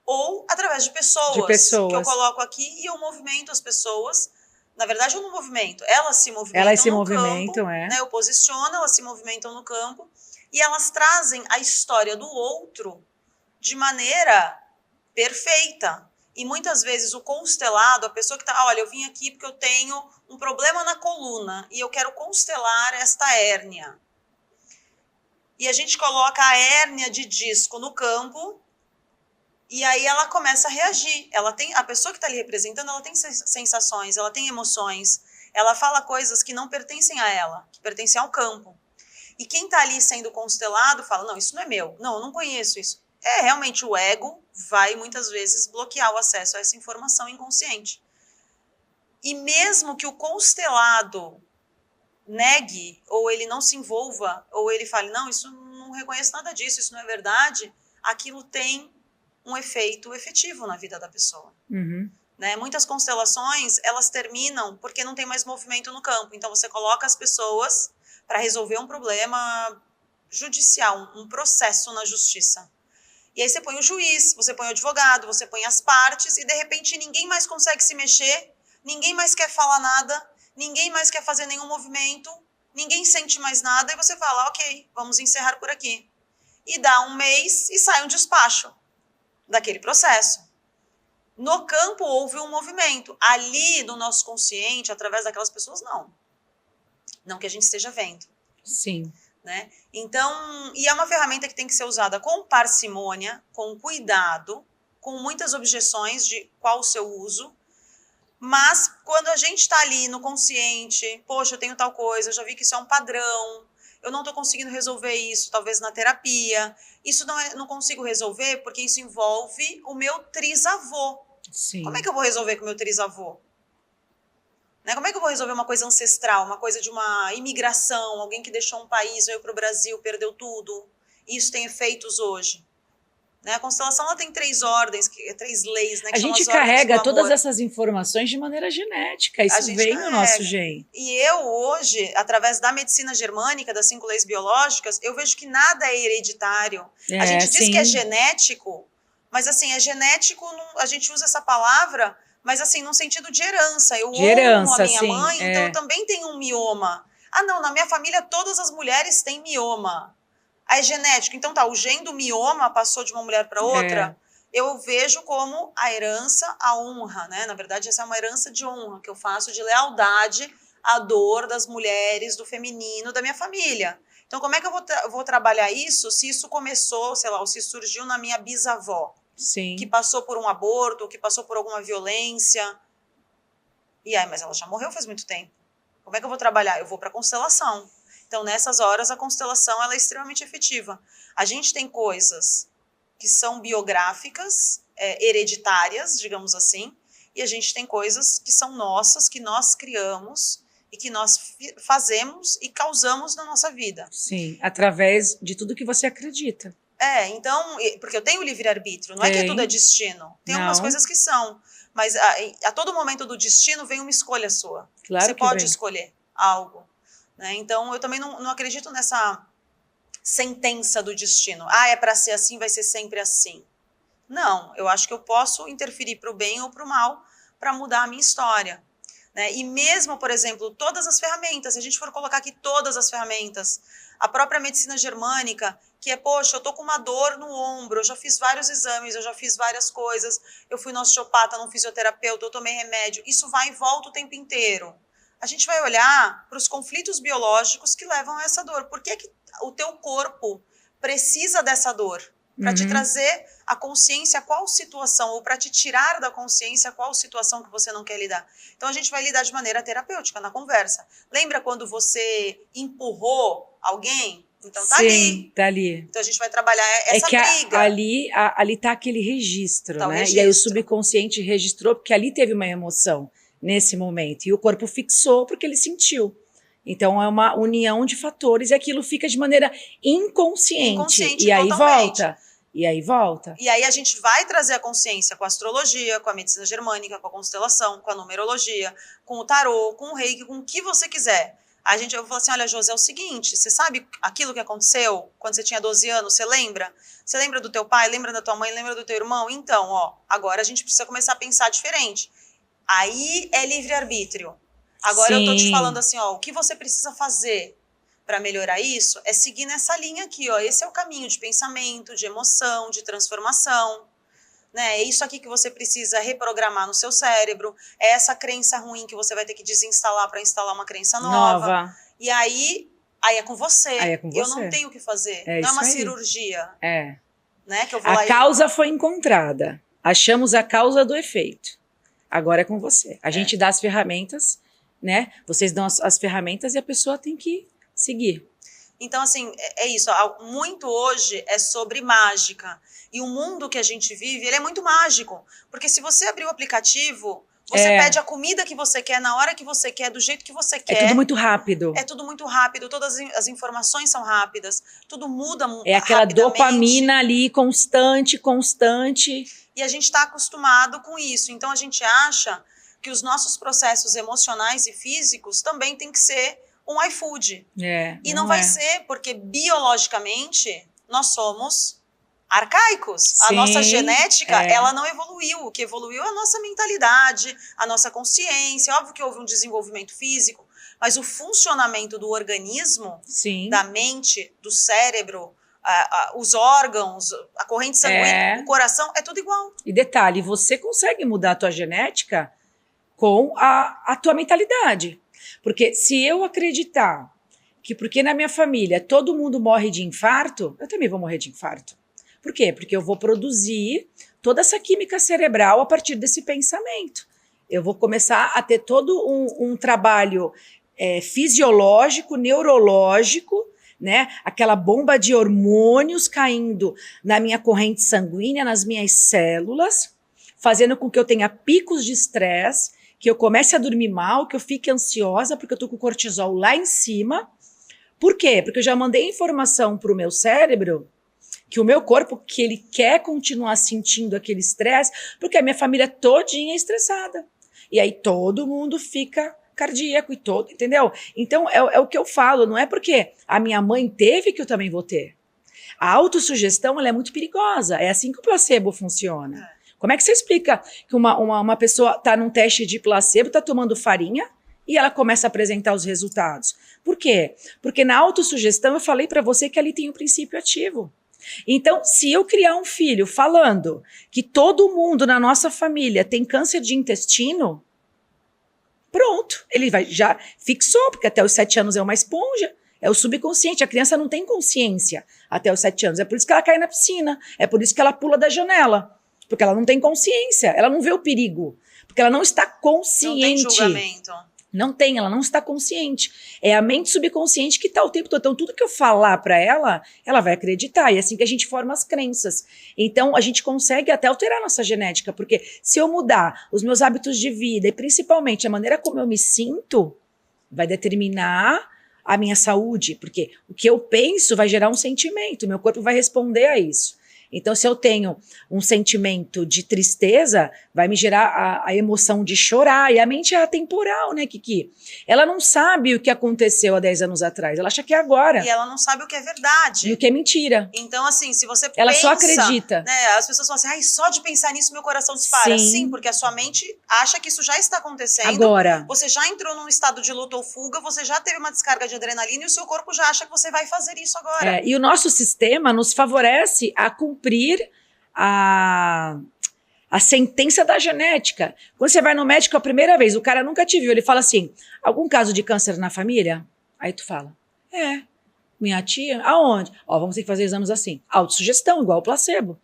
ou através de pessoas. Que eu coloco aqui e eu movimento as pessoas. Na verdade, eu não movimento. Elas se movimentam campo, né? Eu posiciono, elas se movimentam no campo. E elas trazem a história do outro de maneira perfeita. E muitas vezes o constelado, a pessoa que está, olha, eu vim aqui porque eu tenho um problema na coluna e eu quero constelar esta hérnia. E a gente coloca a hérnia de disco no campo e aí ela começa a reagir. A pessoa que está ali representando, ela tem sensações, ela tem emoções, ela fala coisas que não pertencem a ela, que pertencem ao campo. E quem está ali sendo constelado fala, não, isso não é meu, não, eu não conheço isso. Realmente o ego vai muitas vezes bloquear o acesso a essa informação inconsciente. E mesmo que o constelado negue, ou ele não se envolva, ou ele fale, não, isso não reconheço nada disso, isso não é verdade, aquilo tem um efeito efetivo na vida da pessoa. Uhum. Né? Muitas constelações, elas terminam porque não tem mais movimento no campo. Então você coloca as pessoas para resolver um problema judicial, um processo na justiça. E aí você põe o juiz, você põe o advogado, você põe as partes e de repente ninguém mais consegue se mexer, ninguém mais quer falar nada, ninguém mais quer fazer nenhum movimento, ninguém sente mais nada e você fala, ok, vamos encerrar por aqui. E dá um mês e sai um despacho daquele processo. No campo houve um movimento. Ali no nosso consciente, através daquelas pessoas, não. Não que a gente esteja vendo. Sim. Né? Então, e é uma ferramenta que tem que ser usada com parcimônia, com cuidado, com muitas objeções de qual o seu uso, mas quando a gente está ali no consciente, poxa, eu tenho tal coisa, eu já vi que isso é um padrão, eu não estou conseguindo resolver isso, talvez na terapia, isso não consigo resolver porque isso envolve o meu trisavô. Sim. Como é que eu vou resolver com o meu trisavô? Né? Como é que eu vou resolver uma coisa ancestral, uma coisa de uma imigração, alguém que deixou um país, veio para o Brasil, perdeu tudo? Isso tem efeitos hoje. Né? A constelação ela tem 3 ordens, 3 leis. Né, que a são gente as ordens carrega do todas amor. essas informações de maneira genética, isso vem no nosso gene. E eu hoje, através da medicina germânica, das 5 leis biológicas, eu vejo que nada é hereditário. A gente diz que é genético, mas assim, é genético, a gente usa essa palavra, mas assim, num sentido de herança. Eu amo a minha mãe, então eu também tenho um mioma. Ah não, na minha família todas as mulheres têm mioma. Aí é genético. Então tá, o gene do mioma passou de uma mulher para outra. Eu vejo como a herança, a honra, né? Na verdade, essa é uma herança de honra que eu faço de lealdade à dor das mulheres, do feminino, da minha família. Então, como é que eu vou trabalhar isso se isso começou, sei lá, ou se surgiu na minha bisavó? Sim. Que passou por um aborto, que passou por alguma violência. E aí, mas ela já morreu faz muito tempo. Como é que eu vou trabalhar? Eu vou para a constelação. Então, nessas horas, a constelação ela é extremamente efetiva. A gente tem coisas que são biográficas, hereditárias, digamos assim, e a gente tem coisas que são nossas, que nós criamos e que nós fazemos e causamos na nossa vida. Sim, através de tudo que você acredita. Então, porque eu tenho livre-arbítrio, não é que tudo é destino. Tem algumas coisas que são, mas a todo momento do destino vem uma escolha sua. Claro você pode escolher algo. Né? Então, eu também não acredito nessa sentença do destino. É para ser assim, vai ser sempre assim. Não, eu acho que eu posso interferir para o bem ou para o mal para mudar a minha história. Né? E mesmo, por exemplo, todas as ferramentas, se a gente for colocar aqui todas as ferramentas, a própria medicina germânica, que é, poxa, eu tô com uma dor no ombro, eu já fiz vários exames, eu já fiz várias coisas, eu fui no osteopata, no fisioterapeuta, eu tomei remédio, isso vai e volta o tempo inteiro. A gente vai olhar para os conflitos biológicos que levam a essa dor. Por que o teu corpo precisa dessa dor? Para te trazer a consciência qual situação, ou para te tirar da consciência qual situação que você não quer lidar. Então, a gente vai lidar de maneira terapêutica, na conversa. Lembra quando você empurrou alguém? Então, tá ali. Tá ali. Então, a gente vai trabalhar essa briga. Ali tá aquele registro, tá, né? E aí o subconsciente registrou, porque ali teve uma emoção nesse momento. E o corpo fixou porque ele sentiu. Então, é uma união de fatores e aquilo fica de maneira inconsciente e aí volta. E aí volta. E aí a gente vai trazer a consciência com a astrologia, com a medicina germânica, com a constelação, com a numerologia, com o tarô, com o reiki, com o que você quiser. Eu vou falar assim, olha, José, é o seguinte, você sabe aquilo que aconteceu quando você tinha 12 anos, você lembra? Você lembra do teu pai, lembra da tua mãe, lembra do teu irmão? Então, agora a gente precisa começar a pensar diferente. Aí é livre-arbítrio. Agora eu tô te falando assim, o que você precisa fazer para melhorar isso é seguir nessa linha aqui, esse é o caminho de pensamento, de emoção, de transformação, né? É isso aqui que você precisa reprogramar no seu cérebro, é essa crença ruim que você vai ter que desinstalar para instalar uma crença nova. E aí é com você. Eu não tenho o que fazer, não é uma cirurgia. Né? Que eu vou a causa foi encontrada, achamos a causa do efeito. Agora é com você. A gente dá as ferramentas, né? Vocês dão as ferramentas e a pessoa tem que seguir. Então, assim, é isso. Muito hoje é sobre mágica. E o mundo que a gente vive, ele é muito mágico. Porque se você abrir o aplicativo, você pede a comida que você quer, na hora que você quer, do jeito que você quer. É tudo muito rápido. É tudo muito rápido. Todas as informações são rápidas. Tudo muda rapidamente. É aquela dopamina ali, constante. E a gente está acostumado com isso. Então, a gente acha que os nossos processos emocionais e físicos também têm que ser um iFood. E não não vai é. ser, porque biologicamente nós somos arcaicos. A Sim, nossa genética, é. ela não evoluiu. O que evoluiu é a nossa mentalidade, a nossa consciência. Óbvio que houve um desenvolvimento físico, mas o funcionamento do organismo, Sim. da mente, do cérebro, os órgãos, a corrente sanguínea, o coração, é tudo igual. E detalhe, você consegue mudar a tua genética com a tua mentalidade. Porque se eu acreditar que porque na minha família todo mundo morre de infarto, eu também vou morrer de infarto. Por quê? Porque eu vou produzir toda essa química cerebral a partir desse pensamento. Eu vou começar a ter todo um trabalho fisiológico, neurológico, né? Aquela bomba de hormônios caindo na minha corrente sanguínea, nas minhas células, fazendo com que eu tenha picos de estresse, que eu comece a dormir mal, que eu fique ansiosa, porque eu tô com o cortisol lá em cima. Por quê? Porque eu já mandei informação para o meu cérebro que o meu corpo, que ele quer continuar sentindo aquele estresse, porque a minha família todinha é estressada. E aí todo mundo fica cardíaco e todo, entendeu? Então é o que eu falo, não é porque a minha mãe teve que eu também vou ter. A autossugestão, ela é muito perigosa, é assim que o placebo funciona. Como é que você explica que uma pessoa está num teste de placebo, está tomando farinha e ela começa a apresentar os resultados? Por quê? Porque na autossugestão eu falei para você que ali tem um princípio ativo. Então, se eu criar um filho falando que todo mundo na nossa família tem câncer de intestino, pronto, ele já fixou, porque até os 7 anos é uma esponja, é o subconsciente, a criança não tem consciência até os 7 anos, é por isso que ela cai na piscina, é por isso que ela pula da janela, porque ela não tem consciência, ela não vê o perigo, porque ela não está consciente. Não tem julgamento. Não tem, ela não está consciente. É a mente subconsciente que está o tempo todo. Então, tudo que eu falar para ela, ela vai acreditar. E é assim que a gente forma as crenças. Então, a gente consegue até alterar nossa genética, porque se eu mudar os meus hábitos de vida e principalmente a maneira como eu me sinto, vai determinar a minha saúde, porque o que eu penso vai gerar um sentimento, meu corpo vai responder a isso. Então, se eu tenho um sentimento de tristeza, vai me gerar a emoção de chorar. E a mente é atemporal, né, Kiki? Ela não sabe o que aconteceu há 10 anos atrás. Ela acha que é agora. E ela não sabe o que é verdade. E o que é mentira. Então, assim, se você ela pensa... só acredita. Né, as pessoas falam assim, ai, só de pensar nisso meu coração dispara. Sim, porque a sua mente acha que isso já está acontecendo. Agora. Você já entrou num estado de luta ou fuga, você já teve uma descarga de adrenalina e o seu corpo já acha que você vai fazer isso agora. E o nosso sistema nos favorece a cumprir a sentença da genética. Quando você vai no médico a primeira vez, o cara nunca te viu, ele fala assim, algum caso de câncer na família? Aí tu fala, minha tia, aonde? Ó, vamos ter que fazer exames assim, autossugestão, igual o placebo.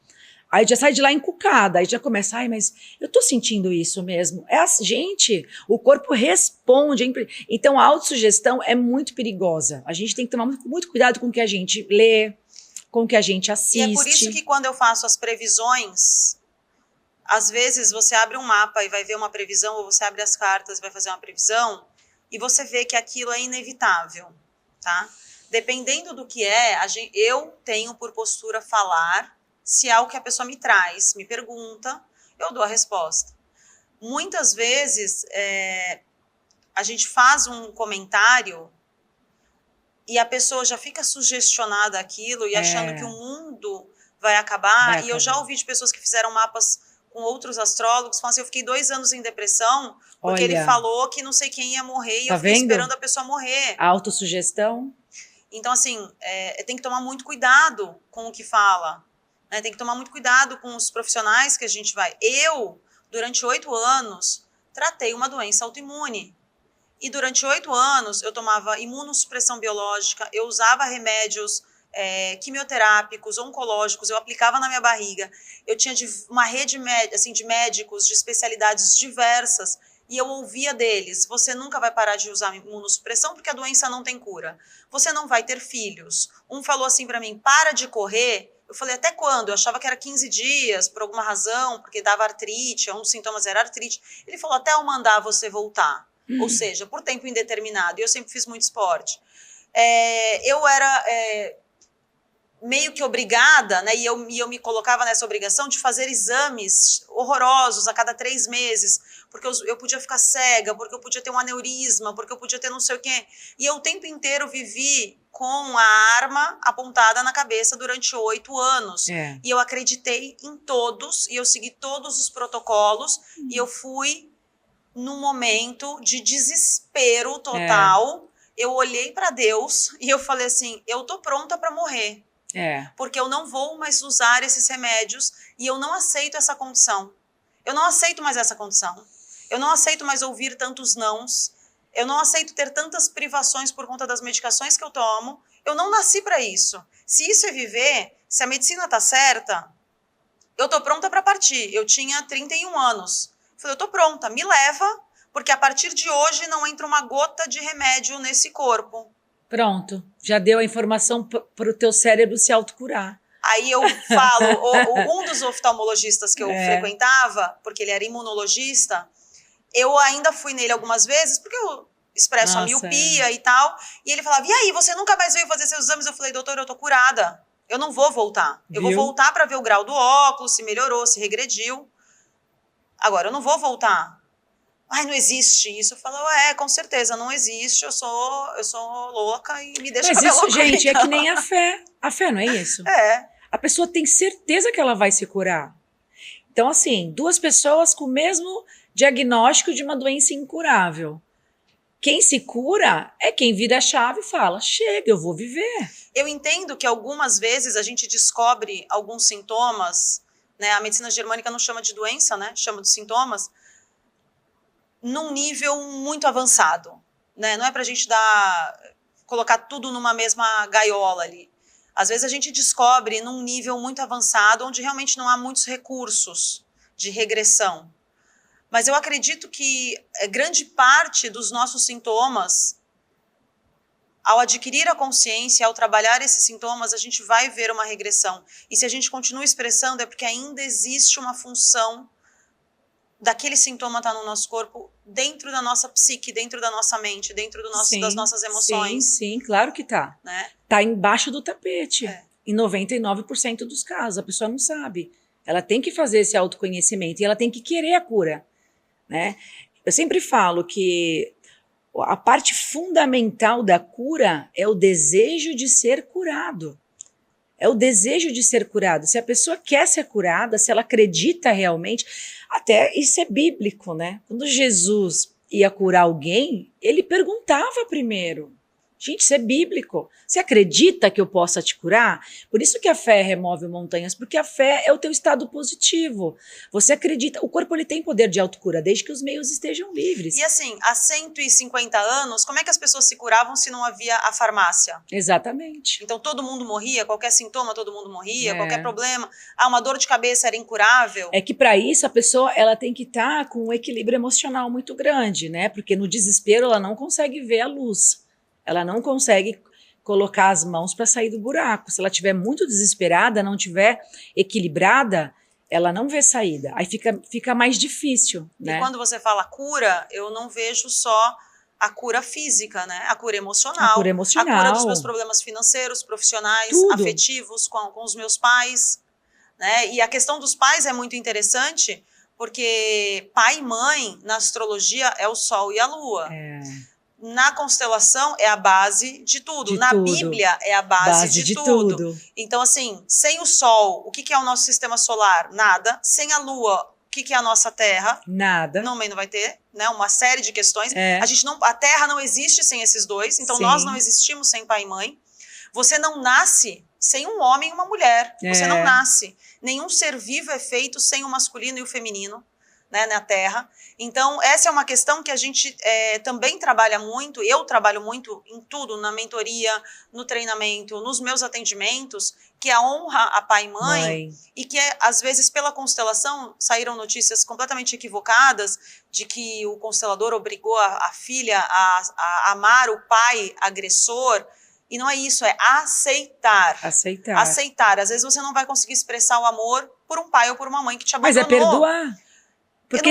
Aí já sai de lá encucada, aí já começa, ai, mas eu tô sentindo isso mesmo. Gente, o corpo responde. Então a autossugestão é muito perigosa. A gente tem que tomar muito cuidado com o que a gente lê, com o que a gente assiste. E é por isso que quando eu faço as previsões, às vezes você abre um mapa e vai ver uma previsão, ou você abre as cartas e vai fazer uma previsão, e você vê que aquilo é inevitável, tá? Dependendo do que eu tenho por postura falar, se é o que a pessoa me traz, me pergunta, eu dou a resposta. Muitas vezes, a gente faz um comentário e a pessoa já fica sugestionada aquilo e achando que o mundo vai acabar. E eu já ouvi de pessoas que fizeram mapas com outros astrólogos, falando assim, eu fiquei 2 anos em depressão, porque ele falou que não sei quem ia morrer e eu fiquei esperando a pessoa morrer. A autossugestão. Então, assim, tem que tomar muito cuidado com o que fala. Né? Tem que tomar muito cuidado com os profissionais que a gente vai. Eu, durante 8 anos, tratei uma doença autoimune. E durante 8 anos eu tomava imunossupressão biológica, eu usava remédios quimioterápicos, oncológicos, eu aplicava na minha barriga. Eu tinha uma rede de médicos de especialidades diversas e eu ouvia deles, você nunca vai parar de usar imunossupressão porque a doença não tem cura. Você não vai ter filhos. Um falou assim para mim, para de correr. Eu falei, até quando? Eu achava que era 15 dias, por alguma razão, porque dava artrite, um dos sintomas era artrite. Ele falou, até eu mandar você voltar. Ou seja, por tempo indeterminado. E eu sempre fiz muito esporte. meio que obrigada, né? E eu me colocava nessa obrigação de fazer exames horrorosos a cada 3 meses, porque eu podia ficar cega, porque eu podia ter um aneurisma, porque eu podia ter não sei o quê. E eu o tempo inteiro vivi com a arma apontada na cabeça durante 8 anos. E eu acreditei em todos, e eu segui todos os protocolos, e eu fui num momento de desespero total. Eu olhei para Deus e eu falei assim, eu tô pronta para morrer. Porque eu não vou mais usar esses remédios e eu não aceito essa condição. Eu não aceito mais essa condição. Eu não aceito mais ouvir tantos nãos. Eu não aceito ter tantas privações por conta das medicações que eu tomo. Eu não nasci para isso. Se isso é viver, se a medicina tá certa, eu tô pronta para partir. Eu tinha 31 anos. Falei, eu tô pronta, me leva, porque a partir de hoje não entra uma gota de remédio nesse corpo. Pronto, já deu a informação para o teu cérebro se autocurar. Aí eu falo, um dos oftalmologistas que eu frequentava, porque ele era imunologista, eu ainda fui nele algumas vezes, porque eu expresso a miopia e tal, e ele falava, e aí, você nunca mais veio fazer seus exames? Eu falei, doutor, eu tô curada, eu não vou voltar. Eu vou voltar para ver o grau do óculos, se melhorou, se regrediu. Agora, eu não vou voltar. Ai, não existe isso. Eu falo, com certeza, não existe, eu sou louca e me deixa Mas isso, louca. gente, é que nem a fé. A fé não é isso? A pessoa tem certeza que ela vai se curar. Então, assim, 2 pessoas com o mesmo diagnóstico de uma doença incurável. Quem se cura é quem vira a chave e fala, chega, eu vou viver. Eu entendo que algumas vezes a gente descobre alguns sintomas, né? A medicina germânica não chama de doença, né? Chama de sintomas, num nível muito avançado, né? Não é pra gente colocar tudo numa mesma gaiola ali. Às vezes a gente descobre num nível muito avançado, onde realmente não há muitos recursos de regressão. Mas eu acredito que grande parte dos nossos sintomas, ao adquirir a consciência, ao trabalhar esses sintomas, a gente vai ver uma regressão. E se a gente continua expressando, é porque ainda existe uma função daquele sintoma estar no nosso corpo, dentro da nossa psique, dentro da nossa mente, dentro das nossas emoções. Sim, claro que tá. Né? Tá embaixo do tapete. Em 99% dos casos, a pessoa não sabe. Ela tem que fazer esse autoconhecimento e ela tem que querer a cura. Né? Eu sempre falo que a parte fundamental da cura é o desejo de ser curado. É o desejo de ser curado. Se a pessoa quer ser curada, se ela acredita realmente, até isso é bíblico, né? Quando Jesus ia curar alguém, ele perguntava primeiro. Gente, isso é bíblico. Você acredita que eu possa te curar? Por isso que a fé remove montanhas, porque a fé é o teu estado positivo. Você acredita, o corpo ele tem poder de autocura, desde que os meios estejam livres. E assim, há 150 anos, como é que as pessoas se curavam se não havia a farmácia? Exatamente. Então todo mundo morria, qualquer sintoma todo mundo morria, qualquer problema. Uma dor de cabeça era incurável. É que para isso a pessoa ela tem que estar com um equilíbrio emocional muito grande, né? Porque no desespero ela não consegue ver a luz. Ela não consegue colocar as mãos para sair do buraco. Se ela estiver muito desesperada, não estiver equilibrada, ela não vê saída. Aí fica mais difícil, né? E quando você fala cura, eu não vejo só a cura física, né? A cura emocional. A cura emocional. A cura dos meus problemas financeiros, profissionais, afetivos, com os meus pais. Né? E a questão dos pais é muito interessante, porque pai e mãe, na astrologia, é o sol e a lua. Na constelação é a base de tudo. Na Bíblia é a base de tudo. Então, assim, sem o Sol, o que é o nosso sistema solar? Nada. Sem a Lua, o que é a nossa Terra? Nada. Não vai ter, né? Uma série de questões. A Terra não existe sem esses dois. Então, nós não existimos sem pai e mãe. Você não nasce sem um homem e uma mulher. Você não nasce. Nenhum ser vivo é feito sem o masculino e o feminino. Né, na Terra. Então, essa é uma questão que a gente também trabalha muito, eu trabalho muito em tudo, na mentoria, no treinamento, nos meus atendimentos, que é a honra a pai e mãe. E que, às vezes, pela constelação, saíram notícias completamente equivocadas de que o constelador obrigou a filha a amar o pai agressor. E não é isso, é aceitar. Aceitar. Às vezes você não vai conseguir expressar o amor por um pai ou por uma mãe que te abandonou. Mas é perdoar. Porque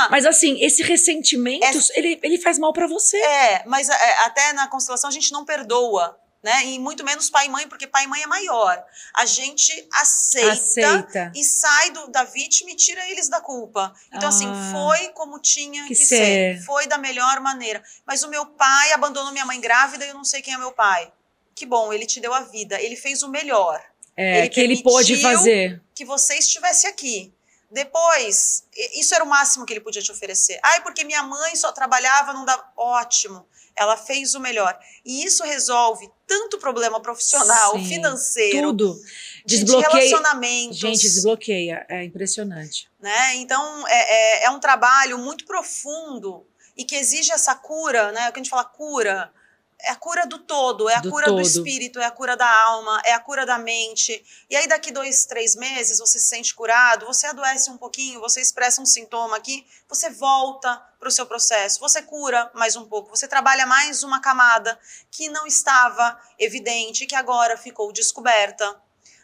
mas assim, esse ressentimento, ele faz mal pra você. Mas até na constelação a gente não perdoa. né? E muito menos pai e mãe, porque pai e mãe é maior. A gente aceita. E sai da vítima e tira eles da culpa. Então, assim, foi como tinha que ser. Foi da melhor maneira. Mas o meu pai abandonou minha mãe grávida e eu não sei quem é meu pai. Que bom, ele te deu a vida. Ele fez o melhor. Ele pôde fazer. Que você estivesse aqui. Depois, isso era o máximo que ele podia te oferecer. Porque minha mãe só trabalhava, não dava... Ótimo. Ela fez o melhor. E isso resolve tanto problema profissional, financeiro, tudo. De relacionamentos. Gente, desbloqueia. É impressionante. Né? Então, é um trabalho muito profundo e que exige essa cura, né? O que a gente fala cura, é a cura do todo, é a cura do espírito, é a cura da alma, é a cura da mente. E aí daqui 2, 3 meses você se sente curado, você adoece um pouquinho, você expressa um sintoma aqui, você volta para o seu processo, você cura mais um pouco, você trabalha mais uma camada que não estava evidente, que agora ficou descoberta.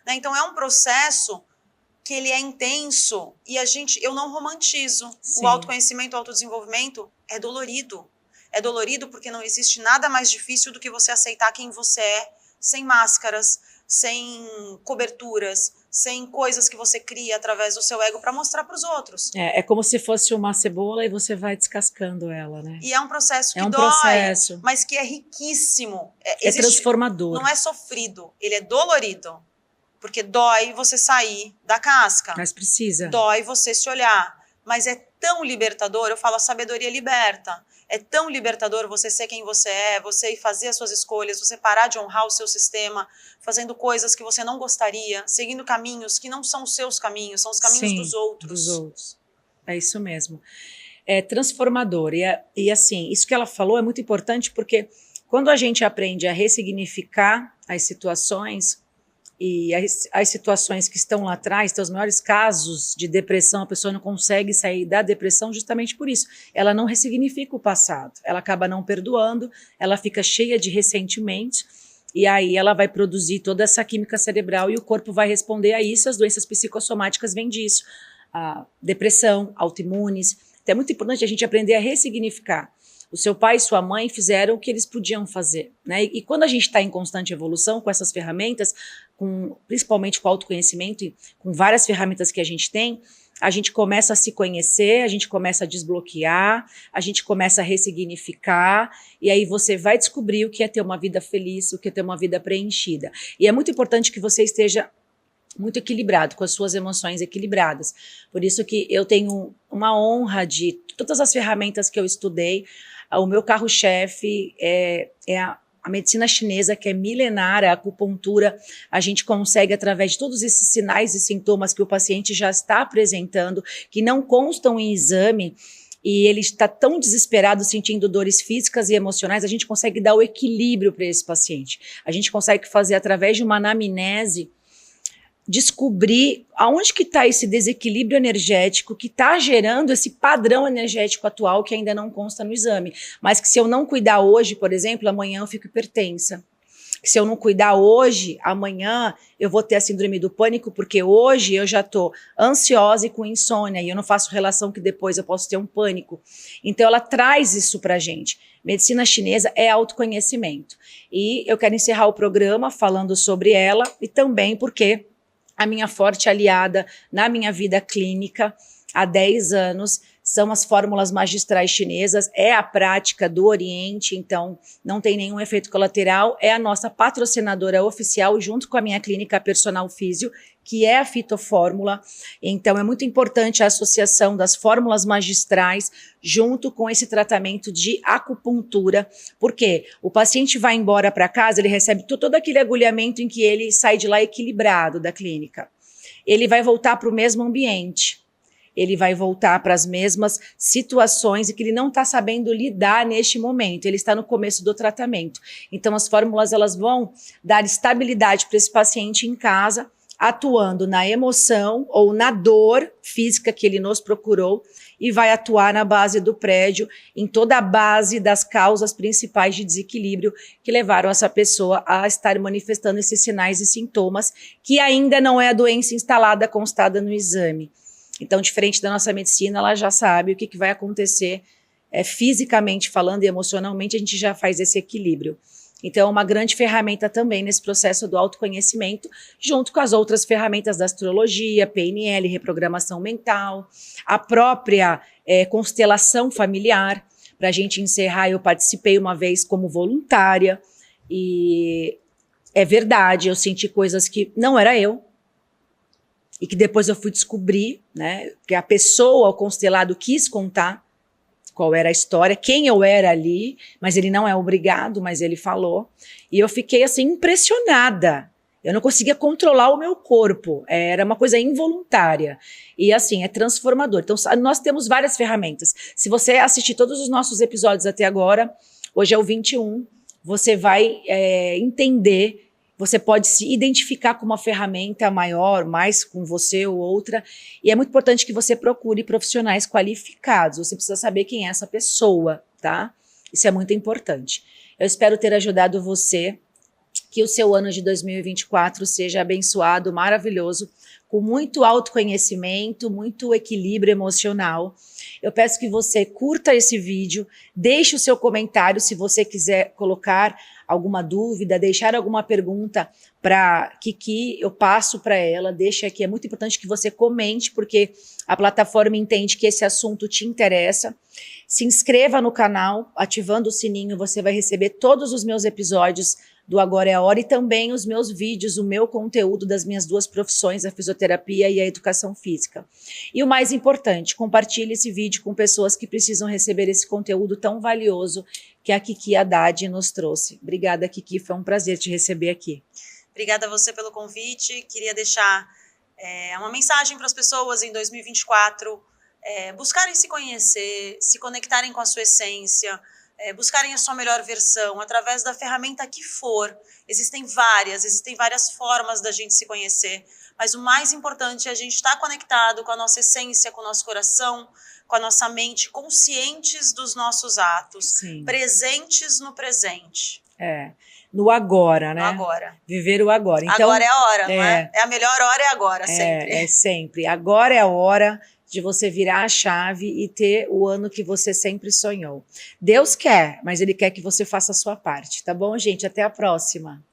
Né? Então é um processo que ele é intenso e eu não romantizo. Sim. O autoconhecimento, o autodesenvolvimento é dolorido. É dolorido porque não existe nada mais difícil do que você aceitar quem você é, sem máscaras, sem coberturas, sem coisas que você cria através do seu ego para mostrar para os outros. É como se fosse uma cebola e você vai descascando ela, né? E é um processo que dói, mas que é riquíssimo. É transformador. Não é sofrido, ele é dolorido. Porque dói você sair da casca. Mas precisa. Dói você se olhar. Mas é tão libertador, eu falo, a sabedoria liberta. É tão libertador você ser quem você é, você ir fazer as suas escolhas, você parar de honrar o seu sistema, fazendo coisas que você não gostaria, seguindo caminhos que não são os seus caminhos, são os caminhos dos outros. Dos outros. É isso mesmo. É transformador. E assim, isso que ela falou é muito importante porque quando a gente aprende a ressignificar as situações, e as situações que estão lá atrás, os maiores casos de depressão, a pessoa não consegue sair da depressão justamente por isso. Ela não ressignifica o passado, ela acaba não perdoando, ela fica cheia de ressentimentos e aí ela vai produzir toda essa química cerebral e o corpo vai responder a isso, as doenças psicossomáticas vêm disso. A depressão, autoimunes. Então é muito importante a gente aprender a ressignificar. O seu pai e sua mãe fizeram o que eles podiam fazer, né? E quando a gente está em constante evolução com essas ferramentas, principalmente com o autoconhecimento e com várias ferramentas que a gente começa a se conhecer, a gente começa a desbloquear, a gente começa a ressignificar, e aí você vai descobrir o que é ter uma vida feliz, o que é ter uma vida preenchida. E é muito importante que você esteja muito equilibrado, com as suas emoções equilibradas. Por isso que eu tenho uma honra de todas as ferramentas que eu estudei. O meu carro-chefe é a medicina chinesa, que é milenar, a acupuntura. A gente consegue, através de todos esses sinais e sintomas que o paciente já está apresentando, que não constam em exame, e ele está tão desesperado, sentindo dores físicas e emocionais, a gente consegue dar o equilíbrio para esse paciente. A gente consegue fazer, através de uma anamnese, descobrir aonde que está esse desequilíbrio energético que está gerando esse padrão energético atual que ainda não consta no exame, mas que se eu não cuidar hoje, por exemplo, amanhã eu fico hipertensa. Se eu não cuidar hoje, amanhã eu vou ter a síndrome do pânico, porque hoje eu já estou ansiosa e com insônia, e eu não faço relação que depois eu posso ter um pânico. Então ela traz isso pra gente. Medicina chinesa é autoconhecimento. E eu quero encerrar o programa falando sobre ela e também porque a minha forte aliada na minha vida clínica há 10 anos são as fórmulas magistrais chinesas, é a prática do Oriente, então não tem nenhum efeito colateral, é a nossa patrocinadora oficial junto com a minha clínica Personal Físio, que é a fitofórmula. Então é muito importante a associação das fórmulas magistrais junto com esse tratamento de acupuntura, porque o paciente vai embora para casa, ele recebe todo aquele agulhamento em que ele sai de lá equilibrado da clínica. Ele vai voltar para o mesmo ambiente. Ele vai voltar para as mesmas situações e que ele não está sabendo lidar neste momento. Ele está no começo do tratamento. Então, as fórmulas elas vão dar estabilidade para esse paciente em casa, atuando na emoção ou na dor física que ele nos procurou e vai atuar na base do prédio, em toda a base das causas principais de desequilíbrio que levaram essa pessoa a estar manifestando esses sinais e sintomas, que ainda não é a doença instalada, constada no exame. Então, diferente da nossa medicina, ela já sabe o que vai acontecer fisicamente falando e emocionalmente, a gente já faz esse equilíbrio. Então, é uma grande ferramenta também nesse processo do autoconhecimento, junto com as outras ferramentas da astrologia, PNL, reprogramação mental, a própria constelação familiar. Para a gente encerrar, eu participei uma vez como voluntária e é verdade, eu senti coisas que não era eu e que depois eu fui descobrir, né, que a pessoa, o constelado, quis contar qual era a história, quem eu era ali, mas ele não é obrigado, mas ele falou. E eu fiquei assim impressionada. Eu não conseguia controlar o meu corpo, era uma coisa involuntária. E assim, é transformador. Então, nós temos várias ferramentas. Se você assistir todos os nossos episódios até agora, hoje é o 21, você vai entender, você pode se identificar com uma ferramenta maior, mais com você ou outra, e é muito importante que você procure profissionais qualificados. Você precisa saber quem é essa pessoa, tá? Isso é muito importante. Eu espero ter ajudado você, que o seu ano de 2024 seja abençoado, maravilhoso, com muito autoconhecimento, muito equilíbrio emocional. Eu peço que você curta esse vídeo, deixe o seu comentário se você quiser colocar alguma dúvida, deixar alguma pergunta para Kiki, eu passo para ela, deixa aqui. É muito importante que você comente, porque a plataforma entende que esse assunto te interessa. Se inscreva no canal, ativando o sininho, você vai receber todos os meus episódios do Agora é a Hora e também os meus vídeos, o meu conteúdo das minhas duas profissões, a fisioterapia e a educação física. E o mais importante, compartilhe esse vídeo com pessoas que precisam receber esse conteúdo tão valioso que a Kiki Haddad nos trouxe. Obrigada, Kiki, foi um prazer te receber aqui. Obrigada a você pelo convite. Queria deixar uma mensagem para as pessoas em 2024, buscarem se conhecer, se conectarem com a sua essência, buscarem a sua melhor versão através da ferramenta que for. Existem várias formas da gente se conhecer, mas o mais importante é a gente estar conectado com a nossa essência, com o nosso coração, com a nossa mente, conscientes dos nossos atos, Sim. Presentes no presente. No agora, né? No agora. Viver o agora. Então, agora é a hora, não é? É a melhor hora, é agora, sempre. É sempre. Agora é a hora de você virar a chave e ter o ano que você sempre sonhou. Deus quer, mas Ele quer que você faça a sua parte, tá bom, gente? Até a próxima.